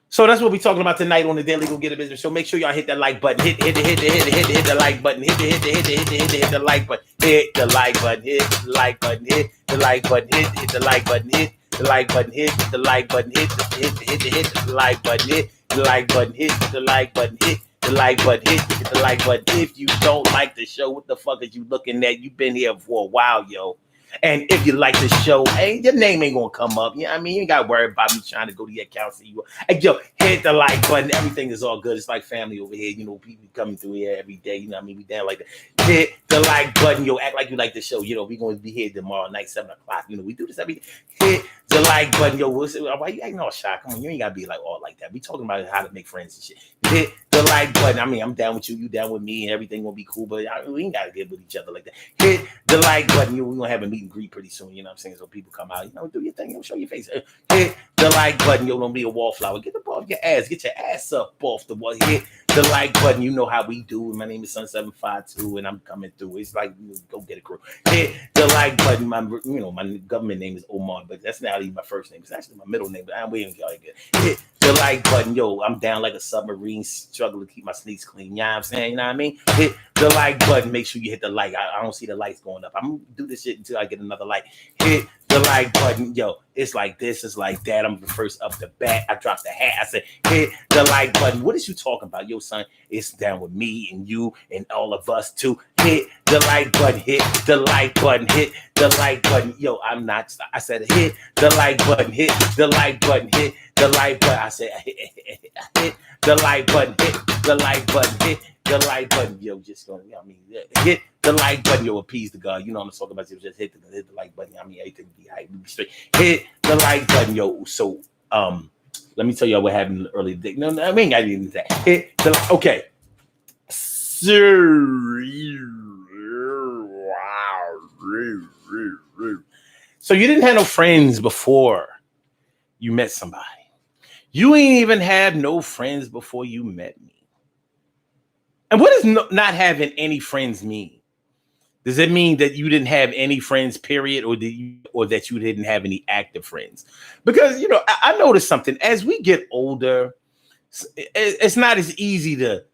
So that's what we're talking about tonight on the Daily Go Get It Business Show. Make sure y'all hit that like button. Hit the like button. Hit the like button. Hit the like button. Hit the like button. Hit the like button. Hit the like button. Hit the like button. Hit the like button. Hit the like button. Hit the like button. Hit the like button. Hit the like button. Hit the like button. If you don't like the show, what the fuck is you looking at? You've been here for a while, yo. And if you like the show, hey, your name ain't gonna come up. You know what I mean? You ain't gotta worry about me trying to go to your account. See you. Hey, yo, hit the like button. Everything is all good. It's like family over here. You know, people coming through here every day. You know what I mean? We down like that. Hit the like button. Yo, act like you like the show. You know, we gonna be here tomorrow night, 7 o'clock. You know, we do this every day. Hit the like button. Yo, why you acting all shy? Come on, you ain't gotta be like all like that. We talking about how to make friends and shit. Hit the like button. I mean, I'm down with you. You down with me, and everything gonna be cool. But we ain't gotta get with each other like that. Hit the like button. Yo, we gonna have a meet and greet pretty soon. You know what I'm saying? So people come out. You know, do your thing. Show your face. Hit the like button. Yo, don't be a wallflower. Get up off your ass. Get your ass up off the wall. Hit the like button. You know how we do. My name is Sun752, and I'm coming through. It's like, go get a crew. Hit the like button. My government name is Omar, but that's not even my first name. It's actually my middle name. But I'm waiting for y'all to get hit the like button. Yo, I'm down like a submarine, struggling to keep my sneaks clean. You know what I'm saying? You know what I mean? Hit the like button. Make sure you hit the like. I don't see the lights going up. I'm gonna do this shit until I get another like. Hit the like button. Yo, it's like this, it's like that. I'm the first up the bat. I dropped the hat. I said, hit the like button. What is you talking about? Yo, son, it's down with me and you and all of us too. Hit the like button. Hit the like button. Hit the like button. Yo, I said, hit the like button. Hit the like button. Hit the like button. I said, hit the like button. Hit the like button. Hit the like button. Yo, just going, I mean, hit the like button. Yo, appease the God. You know what I'm talking about. Just hit the like button. I mean, everything be hype. Be straight. Hit the like button. Yo, so let me tell y'all what happened early today. No, I mean, I didn't say hit the okay. So you didn't have no friends before you met somebody. You ain't even have no friends before you met me. And what does not having any friends mean? Does it mean that you didn't have any friends, period, or that you didn't have any active friends? Because I noticed something. As we get older, it's not as easy to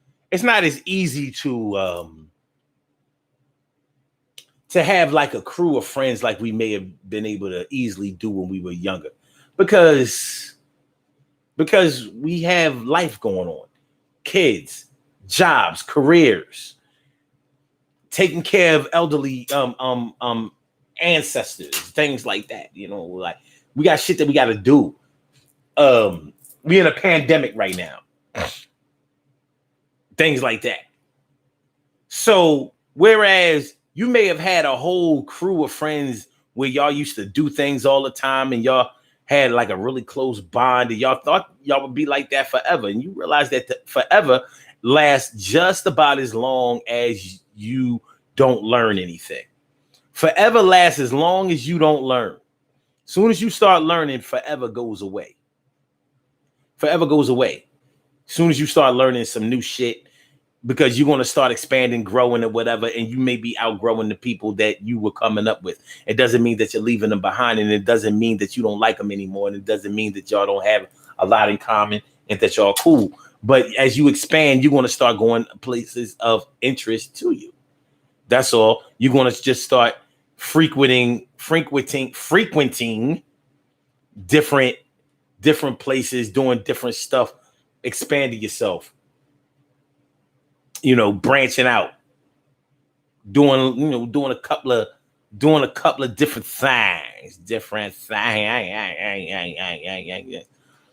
have like a crew of friends like we may have been able to easily do when we were younger, because we have life going on, kids, jobs, careers, taking care of elderly ancestors, things like that. Like we got shit that we got to do. We in a pandemic right now, things like that. So whereas you may have had a whole crew of friends where y'all used to do things all the time and y'all had like a really close bond and y'all thought y'all would be like that forever. And you realize that forever lasts just about as long as you don't learn anything. Forever lasts as long as you don't learn. As soon as you start learning, forever goes away. Forever goes away. As soon as you start learning some new shit, because you're going to start expanding, growing, or whatever, and you may be outgrowing the people that you were coming up with. It doesn't mean that you're leaving them behind, and it doesn't mean that you don't like them anymore, and it doesn't mean that y'all don't have a lot in common and that y'all cool. But as you expand, you're going to start going places of interest to you. That's all. You're going to just start frequenting different places, doing different stuff, expanding yourself. Branching out, doing a couple of different things,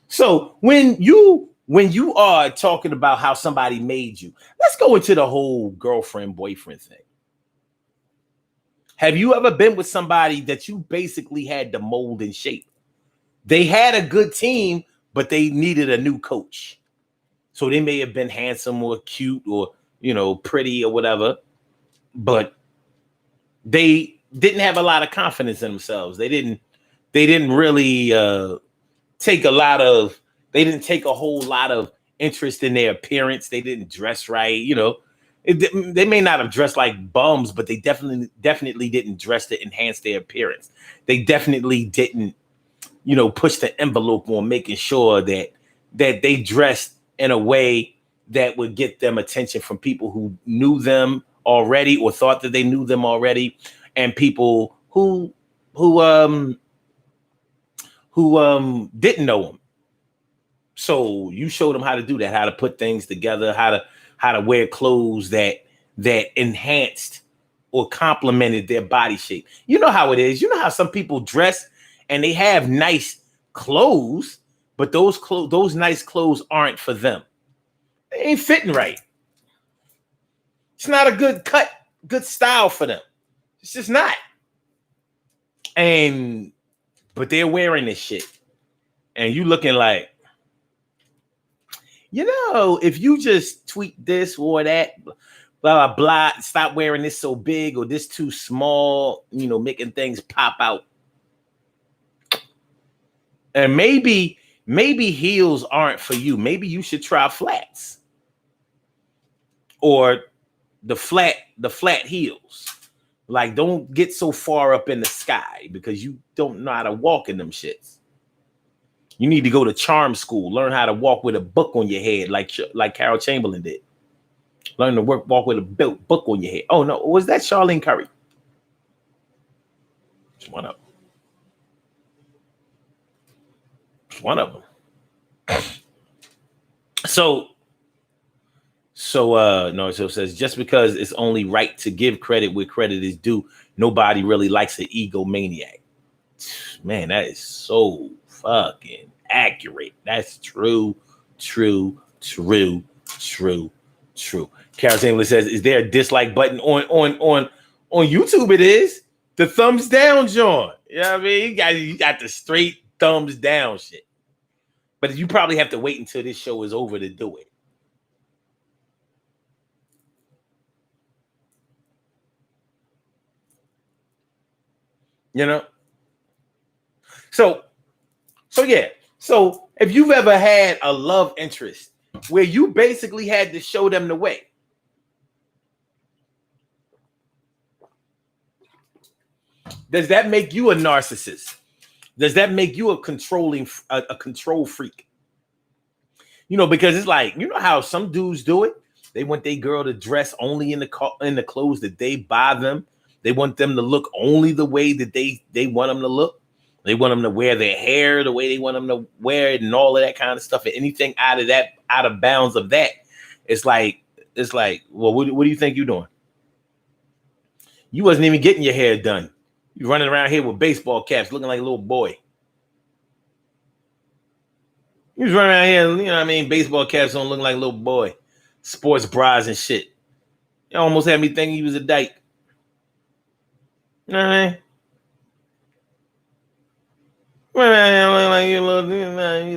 So when you are talking about how somebody made you, let's go into the whole girlfriend boyfriend thing. Have you ever been with somebody that you basically had to mold and shape? They had a good team, but they needed a new coach. So they may have been handsome or cute or, pretty or whatever, but they didn't have a lot of confidence in themselves. They didn't really take a lot of, they didn't take a whole lot of interest in their appearance. They didn't dress right, they may not have dressed like bums, but they definitely didn't dress to enhance their appearance. They definitely didn't, push the envelope on making sure that they dressed in a way that would get them attention from people who knew them already or thought that they knew them already, and people who didn't know them. So you showed them how to do that, how to put things together, how to wear clothes that enhanced or complemented their body shape. You know how it is. You know how some people dress and they have nice clothes, but those nice clothes aren't for them. They ain't fitting right. It's not a good cut, good style for them. It's just not. But they're wearing this shit. And you looking like, if you just tweak this or that, blah, blah, blah, stop wearing this so big or this too small, making things pop out. And maybe heels aren't for you. Maybe you should try flats. Or the flat heels. Like, don't get so far up in the sky because you don't know how to walk in them shits. You need to go to charm school, learn how to walk with a book on your head, like Carol Chamberlain did. Learn to walk with a book on your head. Oh no, was that Charlene Curry? It's one of them. It's one of them. So it says, just because it's only right to give credit where credit is due, nobody really likes an egomaniac. Man, that is so fucking accurate. That's true. Carol Chamberlain says, is there a dislike button on YouTube? It is the thumbs down, John. You know what I mean? You got the straight thumbs down shit. But you probably have to wait until this show is over to do it. So yeah. So if you've ever had a love interest where you basically had to show them the way, does that make you a narcissist? Does that make you a control freak? Because it's like, how some dudes do it. They want their girl to dress only in the clothes that they buy them. They want them to look only the way that they want them to look. They want them to wear their hair the way they want them to wear it and all of that kind of stuff. And anything out of bounds of that, it's like, well, what do you think you're doing? You wasn't even getting your hair done. You running around here with baseball caps looking like a little boy. You was running around here, baseball caps on looking like a little boy. Sports bras and shit. You almost had me thinking he was a dyke. You know what I mean?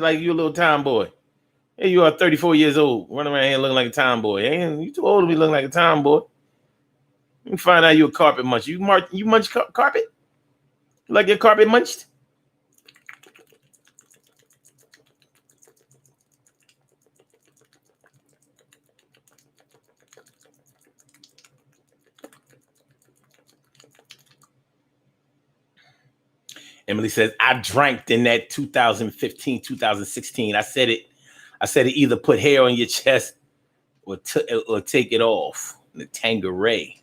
Like you a little tomboy. Hey, you are 34 years old, running around here looking like a tomboy. Hey, you too old to be looking like a tomboy. You find out you a carpet muncher. You munch carpet? You like your carpet munched? Emily says, I drank in that 2015, 2016. I said it either put hair on your chest or take it off. The Tanqueray.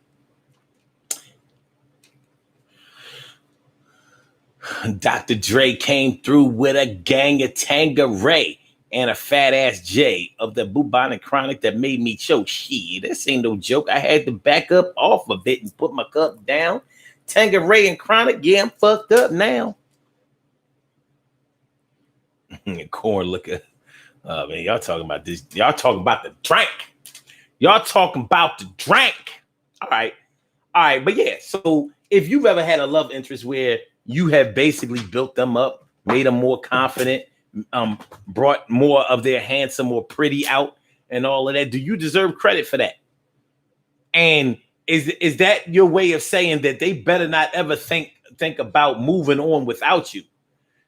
Dr. Dre came through with a gang of Tanqueray and a fat ass J of the bubonic chronic that made me choke. Shit, this ain't no joke. I had to back up off of it and put my cup down. Tanqueray and chronic, yeah, I'm fucked up now. Corn looker. Oh man, y'all talking about this. Y'all talking about the drink. Y'all talking about the drink. All right. But yeah, so if you've ever had a love interest where you have basically built them up, made them more confident, brought more of their handsome or pretty out and all of that? Do you deserve credit for that? And is that your way of saying that they better not ever think about moving on without you?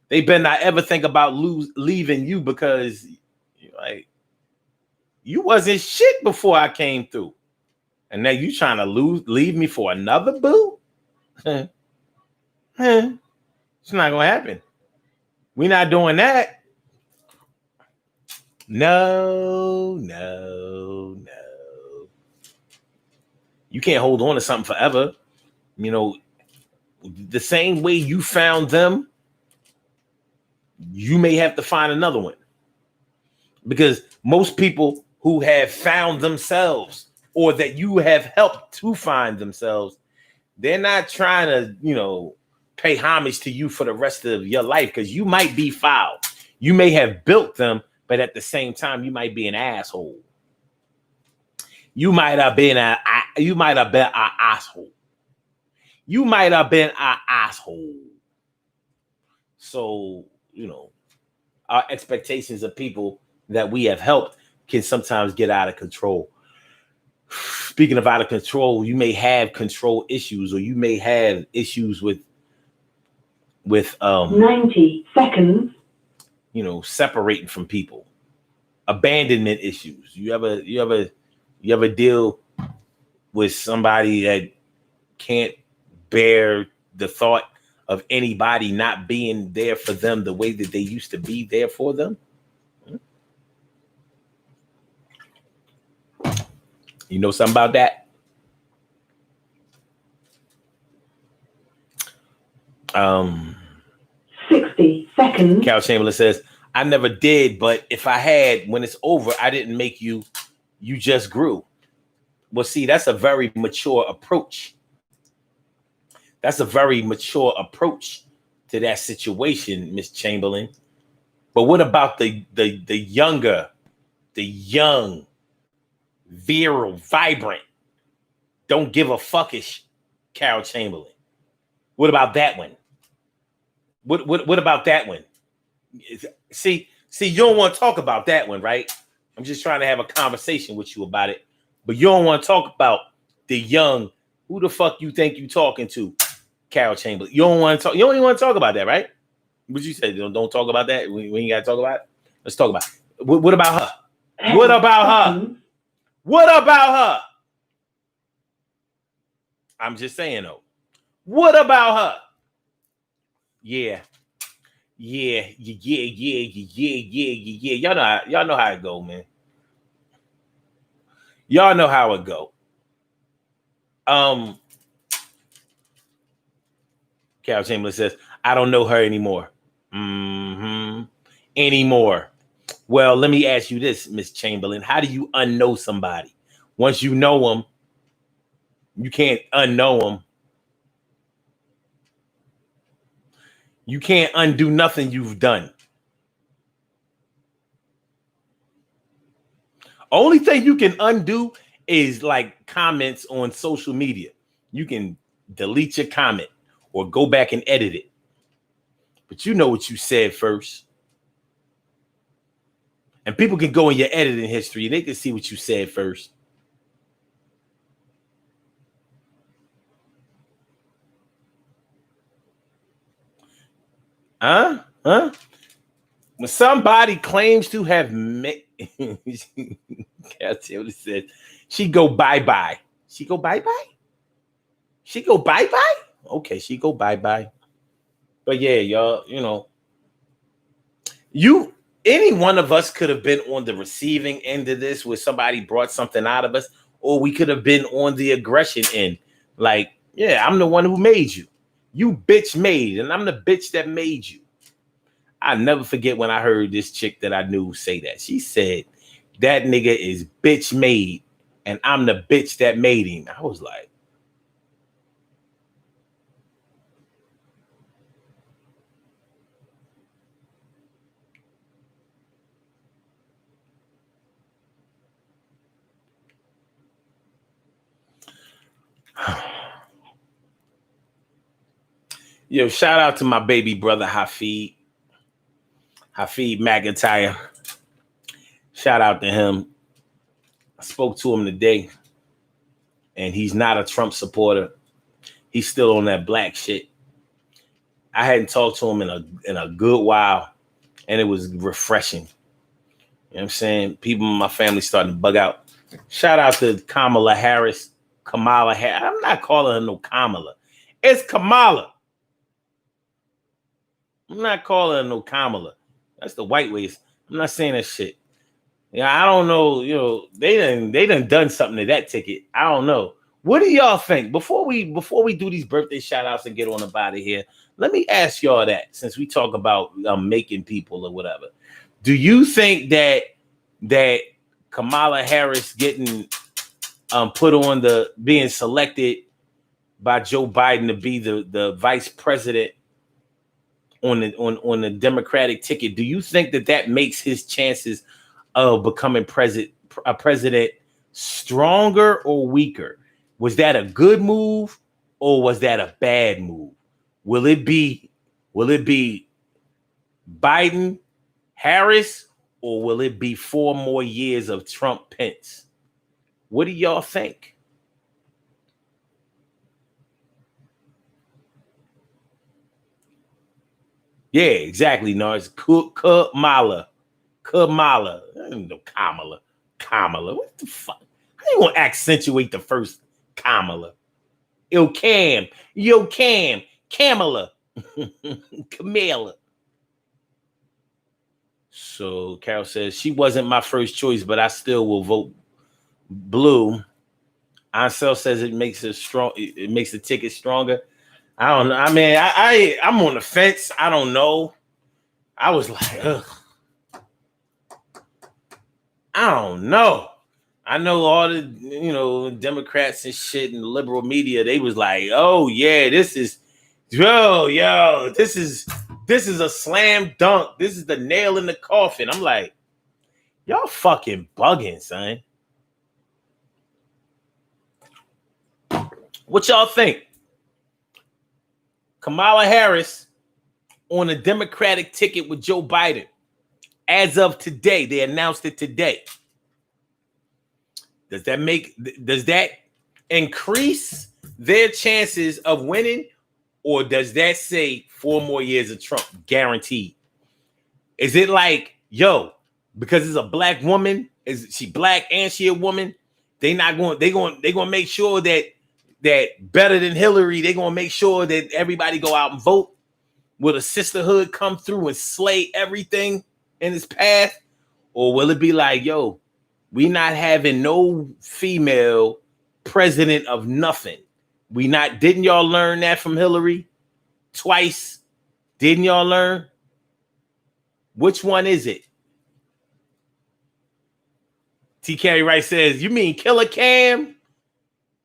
They better not ever think about leaving you because like you wasn't shit before I came through, and now you trying to leave me for another boo? It's not gonna happen. We're not doing that. No. You can't hold on to something forever. You know, the same way you found them, you may have to find another one. Because most people who have found themselves or that you have helped to find themselves, they're not trying to, pay homage to you for the rest of your life because you might be foul. You may have built them, but at the same time, you might be an asshole. You might have been an asshole. You might have been an asshole. So, our expectations of people that we have helped can sometimes get out of control. Speaking of out of control, you may have control issues, or you may have issues with 90 seconds. Separating from people, abandonment issues. You ever deal with somebody that can't bear the thought of anybody not being there for them the way that they used to be there for them? You know something about that? 60 seconds. Cal Chamberlain says, I never did, but if I had, when it's over, I didn't make you, you just grew. Well, see, that's a very mature approach. That's a very mature approach to that situation, Miss Chamberlain. But what about the young, virile, vibrant, don't give a fuckish Carol Chamberlain? What about that one? What about that one? See, you don't want to talk about that one, right? I'm just trying to have a conversation with you about it. But you don't want to talk about the young, who the fuck you think you talking to, Carol Chamberlain. You don't want to talk, you don't even want to talk about that, right? What you say? Don't talk about that. We ain't got to talk about it. Let's talk about it. What about her? What about her? What about her? I'm just saying though. What about her? Yeah. Y'all know how it go, man. Y'all know how it go. Carol Chamberlain says, I don't know her anymore. Anymore. Well, let me ask you this, Miss Chamberlain. How do you unknow somebody? Once you know them, you can't unknow them. You can't undo nothing you've done. Only thing you can undo is like comments on social media. You can delete your comment or go back and edit it. But you know what you said first. And people can go in your editing history and they can see what you said first. Huh? When somebody claims to have met, Cat said, she go bye-bye. She go bye-bye? She go bye-bye? Okay, she go bye-bye. But yeah, y'all, any one of us could have been on the receiving end of this where somebody brought something out of us, or we could have been on the aggression end. Like, yeah, I'm the one who made you. You bitch made, and I'm the bitch that made you. I never forget when I heard this chick that I knew say that. She said, that nigga is bitch made, and I'm the bitch that made him. I was like, yo, shout out to my baby brother Hafid. Hafid McIntyre. Shout out to him. I spoke to him today, and he's not a Trump supporter. He's still on that black shit. I hadn't talked to him in a good while, and it was refreshing. You know what I'm saying? People in my family starting to bug out. Shout out to Kamala Harris. Kamala Harris. I'm not calling her no Kamala. It's Kamala. I'm not calling her no Kamala. That's the white ways. I'm not saying that shit. Yeah, I don't know. You know, they done something to that ticket. I don't know. What do y'all think? Before we do these birthday shout outs and get on up out of here, let me ask y'all that, since we talk about making people or whatever. Do you think that Kamala Harris getting put on being selected by Joe Biden to be the vice president on the Democratic ticket, do you think that makes his chances of becoming a president stronger or weaker? Was that a good move or was that a bad move? Will it be Biden, Harris, or will it be 4 more years of Trump, Pence? What do y'all think? Yeah, exactly. No, it's Kamala. Kamala. I don't know Kamala. Kamala. What the fuck? How you gonna accentuate the first Kamala? Yo, Kamala. Kamala. So Carol says she wasn't my first choice, but I still will vote blue. Ansel says it makes it strong. It makes the ticket stronger. I don't know. I mean, I'm on the fence. I don't know. I was like, ugh. I don't know. I know all the Democrats and shit and liberal media. They was like, oh yeah, this is a slam dunk. This is the nail in the coffin. I'm like, y'all fucking bugging, son. What y'all think? Kamala Harris on a Democratic ticket with Joe Biden. As of today, they announced it today. Does that increase their chances of winning, or does that say 4 more years of Trump guaranteed? Is it like, yo, because it's a black woman, is she black and she a woman? They gonna make sure that better than Hillary, they gonna make sure that everybody go out and vote. Will the sisterhood come through and slay everything in its path? Or will it be like, yo, we not having no female president of nothing? Didn't y'all learn that from Hillary twice? Didn't y'all learn? Which one is it? T. Carey Wright says, you mean Killer Cam?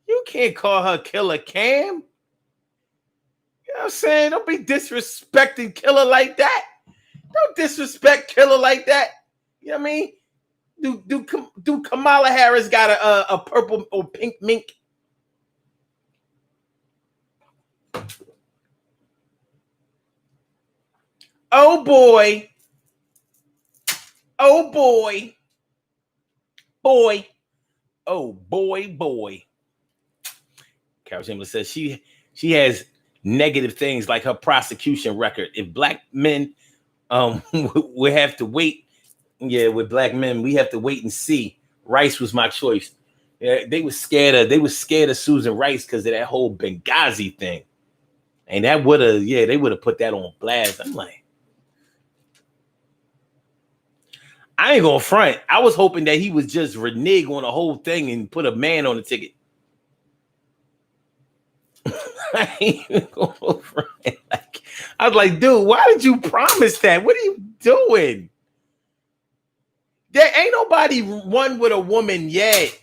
You can't call her Killer Cam. You know what I'm saying? Don't be disrespecting Killer like that. Don't disrespect Killer like that. You know what I mean? Do Kamala Harris got a purple or pink mink? Oh boy. Oh boy. Boy. Oh boy. Carol Chambers says she has negative things like her prosecution record. If black men we have to wait. Yeah, with black men, we have to wait and see. Rice was my choice. Yeah, they were scared of Susan Rice because of that whole Benghazi thing. And that they would have put that on blast. I'm like, I ain't gonna front. I was hoping that he was just renege on the whole thing and put a man on the ticket. I ain't gonna front. I was like, dude, why did you promise that? What are you doing? There ain't nobody won with a woman yet.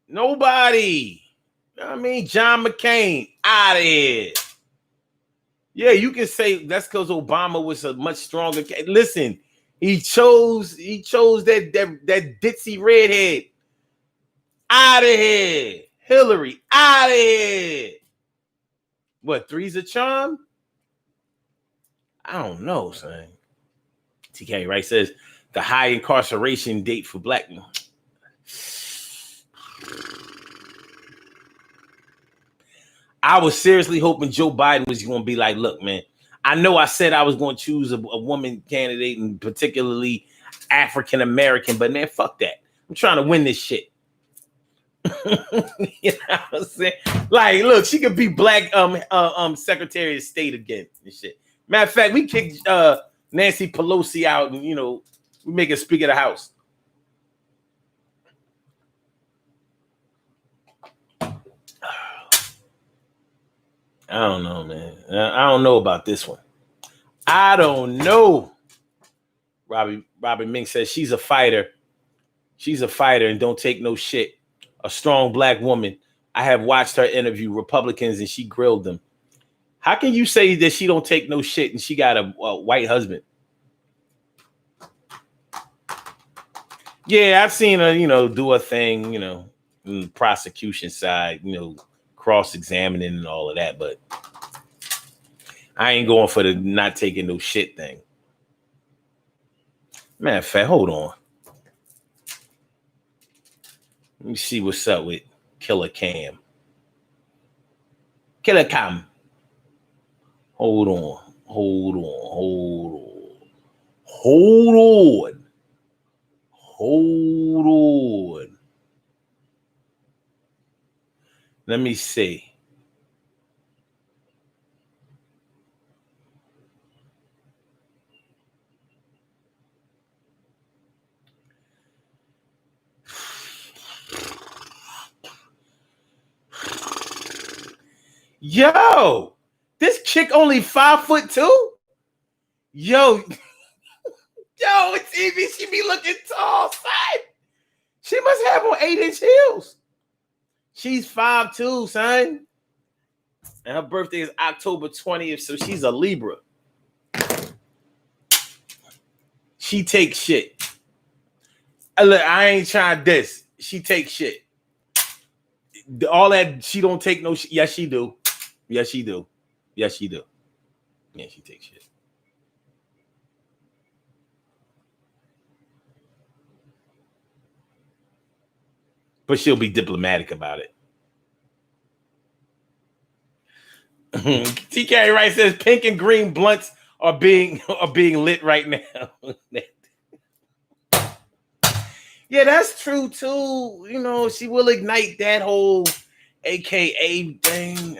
Nobody. You know what I mean? John McCain, out of here. Yeah, you can say that's because Obama was a much stronger. Listen, he chose that ditzy redhead. Out of here. Hillary, out of here. What, three's a charm? I don't know, son. TK, right, says the high incarceration date for black. I was seriously hoping Joe Biden was going to be like, look, man, I know I said I was going to choose a woman candidate and particularly African American, but man, fuck that. I'm trying to win this shit. You know what I'm saying? Like, look, she could be black Secretary of State again and shit. Matter of fact, we kicked Nancy Pelosi out and, you know, we make her Speaker of the House. I don't know, man. I don't know about this one. I don't know. Robbie Mink says she's a fighter. She's a fighter and don't take no shit. A strong black woman. I have watched her interview Republicans and she grilled them. How can you say that she don't take no shit and she got a white husband? Yeah, I've seen her, you know, do a thing, you know, in the prosecution side, you know, cross-examining and all of that, but I ain't going for the not taking no shit thing. Matter of fact, hold on. Let me see what's up with Killer Cam. Killer Cam. Hold on. Hold on. Hold on. Hold on. Hold on. Let me see. Yo, this chick only 5'2". Yo, it's Evie. She be looking tall, son. She must have on 8-inch heels. She's 5'2", son. And her birthday is October 20th, so she's a Libra. She takes shit. Look, I ain't trying this. She takes shit. All that she don't take no shit. Yes, she do. Yes, she do. Yes, she do. Yeah, she takes shit. But she'll be diplomatic about it. TK Wright says pink and green blunts are being lit right now. Yeah, that's true too. You know, she will ignite that whole AKA thing.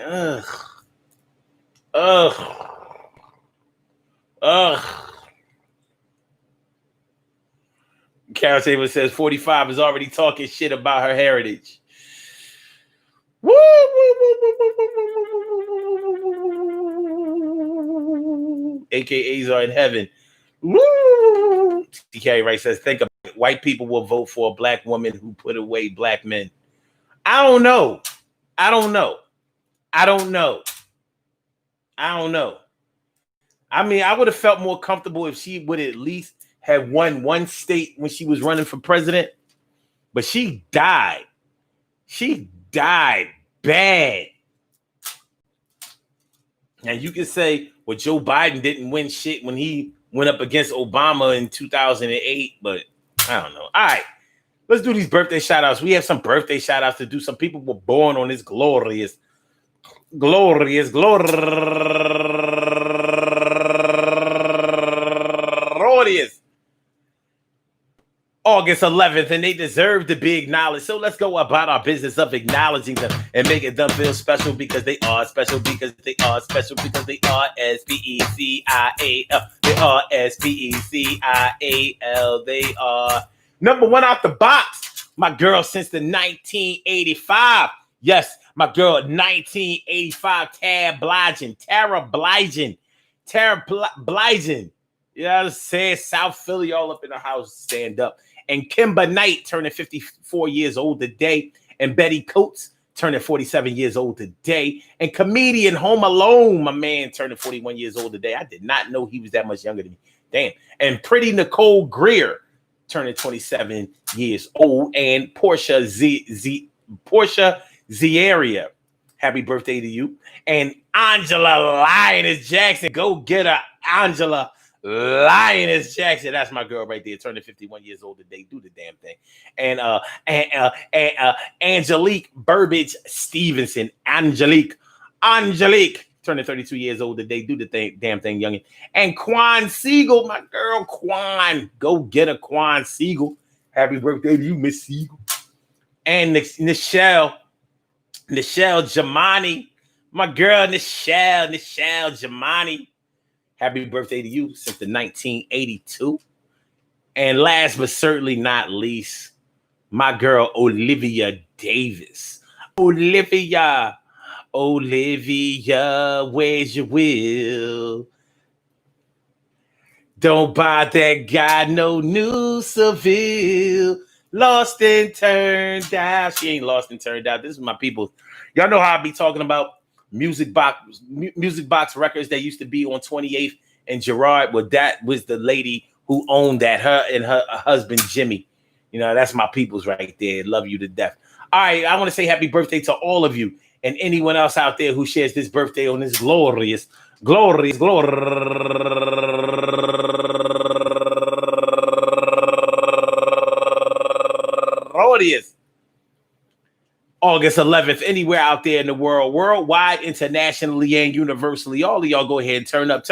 Carol Taylor says 45 is already talking shit about her heritage. Woo! AKAs are in heaven. Woo! TK Wright says, think about it. White people will vote for a black woman who put away black men. I don't know. I mean, I would have felt more comfortable if she would at least have won one state when she was running for president. But she died. She died bad. And you can say, well, Joe Biden didn't win shit when he went up against Obama in 2008, but I don't know. All right, let's do these birthday shout outs. We have some birthday shout outs to do. Some people were born on this glorious August 11th, and they deserve to be acknowledged. So let's go about our business of acknowledging them and making them feel special because they are special, because they are special, because they are S-P-E-C-I-A-L. They are S-P-E-C-I-A-L. They are number one out the box. My girl since the 1985. Yes, my girl 1985. Tara Bligent. You know what I'm saying? South Philly all up in the house. Stand up. And Kimber Knight turning 54 years old today. And Betty Coates turning 47 years old today. And comedian Home Alone, my man, turning 41 years old today. I did not know he was that much younger than me. Damn. And Pretty Nicole Greer turning 27 years old. And Portia Zieria. Happy birthday to you. And Angela Lioness Jackson. Go get her, Angela Lioness Jackson, that's my girl right there, turning 51 years old today. Do the damn thing. And Angelique Burbage Stevenson, Angelique, turning 32 years old today. Do the damn thing, youngin. And Quan Siegel, my girl Quan, go get a Quan Siegel. Happy birthday to you, Miss Siegel. And Nichelle Jamani, my girl Nichelle Jamani. Happy birthday to you since the 1982. And last but certainly not least, my girl Olivia Davis. Olivia, where's your will? Don't buy that guy no new Seville. Lost and turned out. She ain't lost and turned out. This is my people. Y'all know how I be talking about music box records that used to be on 28th and Gerard. Well, that was the lady who owned that, her and her husband Jimmy. You know, that's my peoples right there. Love you to death. All right, I want to say happy birthday to all of you and anyone else out there who shares this birthday on this glorious August 11th, anywhere out there in the world, worldwide, internationally, and universally. All of y'all go ahead and turn up,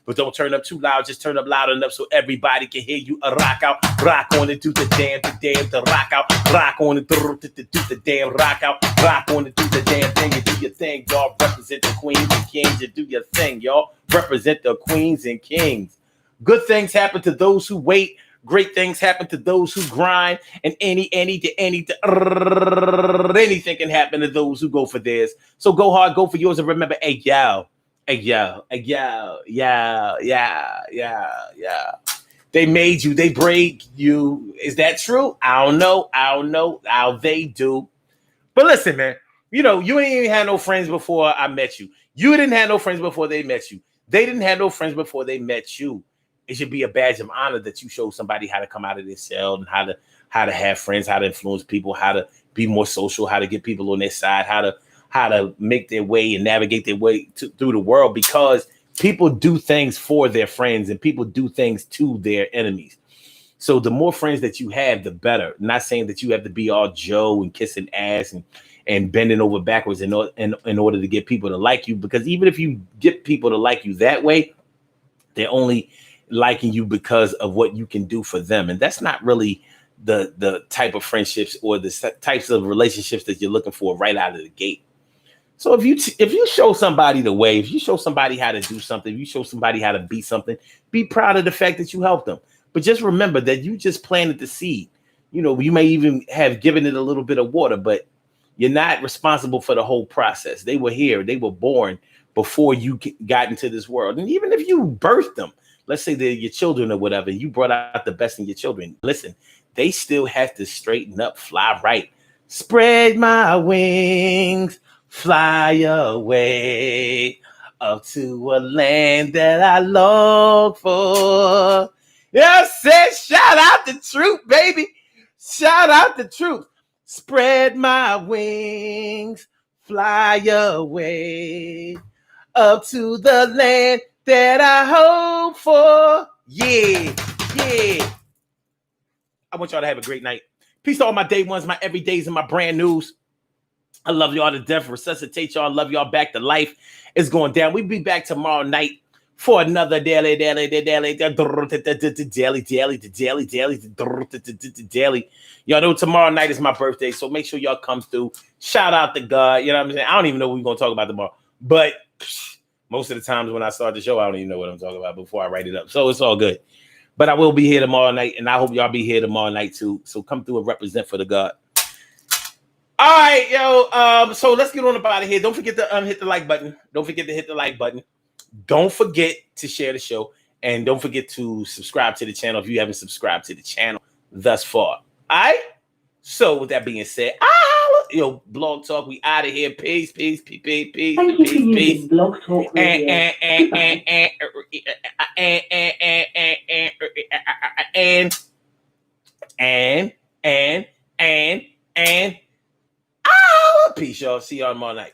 but don't turn up too loud. Just turn up loud enough so everybody can hear you. Rock out, rock on it, do the damn, the rock out, rock on it, do the damn, rock out, rock on it, do the damn thing. You do your thing, y'all. Represent the queens and kings. You do your thing, y'all. Represent the queens and kings. Good things happen to those who wait. Great things happen to those who grind, and anything can happen to those who go for theirs. So go hard, go for yours, and remember, hey, yo. They made you, they break you. Is that true? I don't know how they do. But listen, man, you know, you ain't even had no friends before I met you. You didn't have no friends before they met you. They didn't have no friends before they met you. It should be a badge of honor that you show somebody how to come out of their cell and how to have friends, how to influence people, how to be more social, how to get people on their side, how to make their way and navigate their way through the world, because people do things for their friends and people do things to their enemies. So the more friends that you have, the better. I'm not saying that you have to be all Joe and kissing ass and bending over backwards in order to get people to like you, because even if you get people to like you that way, they're only liking you because of what you can do for them. And that's not really the type of friendships or the types of relationships that you're looking for right out of the gate. So if you show somebody the way, if you show somebody how to do something, if you show somebody how to be something, be proud of the fact that you helped them. But just remember that you just planted the seed. You know, you may even have given it a little bit of water, but you're not responsible for the whole process. They were here. They were born before you got into this world. And even if you birthed them, let's say they're your children or whatever, you brought out the best in your children. Listen, they still have to straighten up, fly right. Spread my wings, fly away up to a land that I long for. Yes, shout out the truth, baby. Shout out the truth. Spread my wings, fly away up to the land that I hope for. Yeah. I want y'all to have a great night. Peace to all my day ones, my everydays, and my brand news. I love y'all to death. Resuscitate y'all. Love y'all back to life. It's going down. We'll be back tomorrow night for another daily. Y'all know tomorrow night is my birthday, so make sure y'all come through. Shout out to God. You know what I'm saying? I don't even know what we're going to talk about tomorrow, but most of the times when I start the show, I don't even know what I'm talking about before I write it up. So it's all good. But I will be here tomorrow night, and I hope y'all be here tomorrow night too. So come through and represent for the God. All right, yo. So let's get on about it here. Don't forget to hit the like button. Don't forget to hit the like button. Don't forget to share the show, and don't forget to subscribe to the channel if you haven't subscribed to the channel thus far. All right. So with that being said, yo, Blog Talk, we out of here. Peace. Thank you for using Blog Talk Radio. And peace, y'all. See y'all tomorrow night.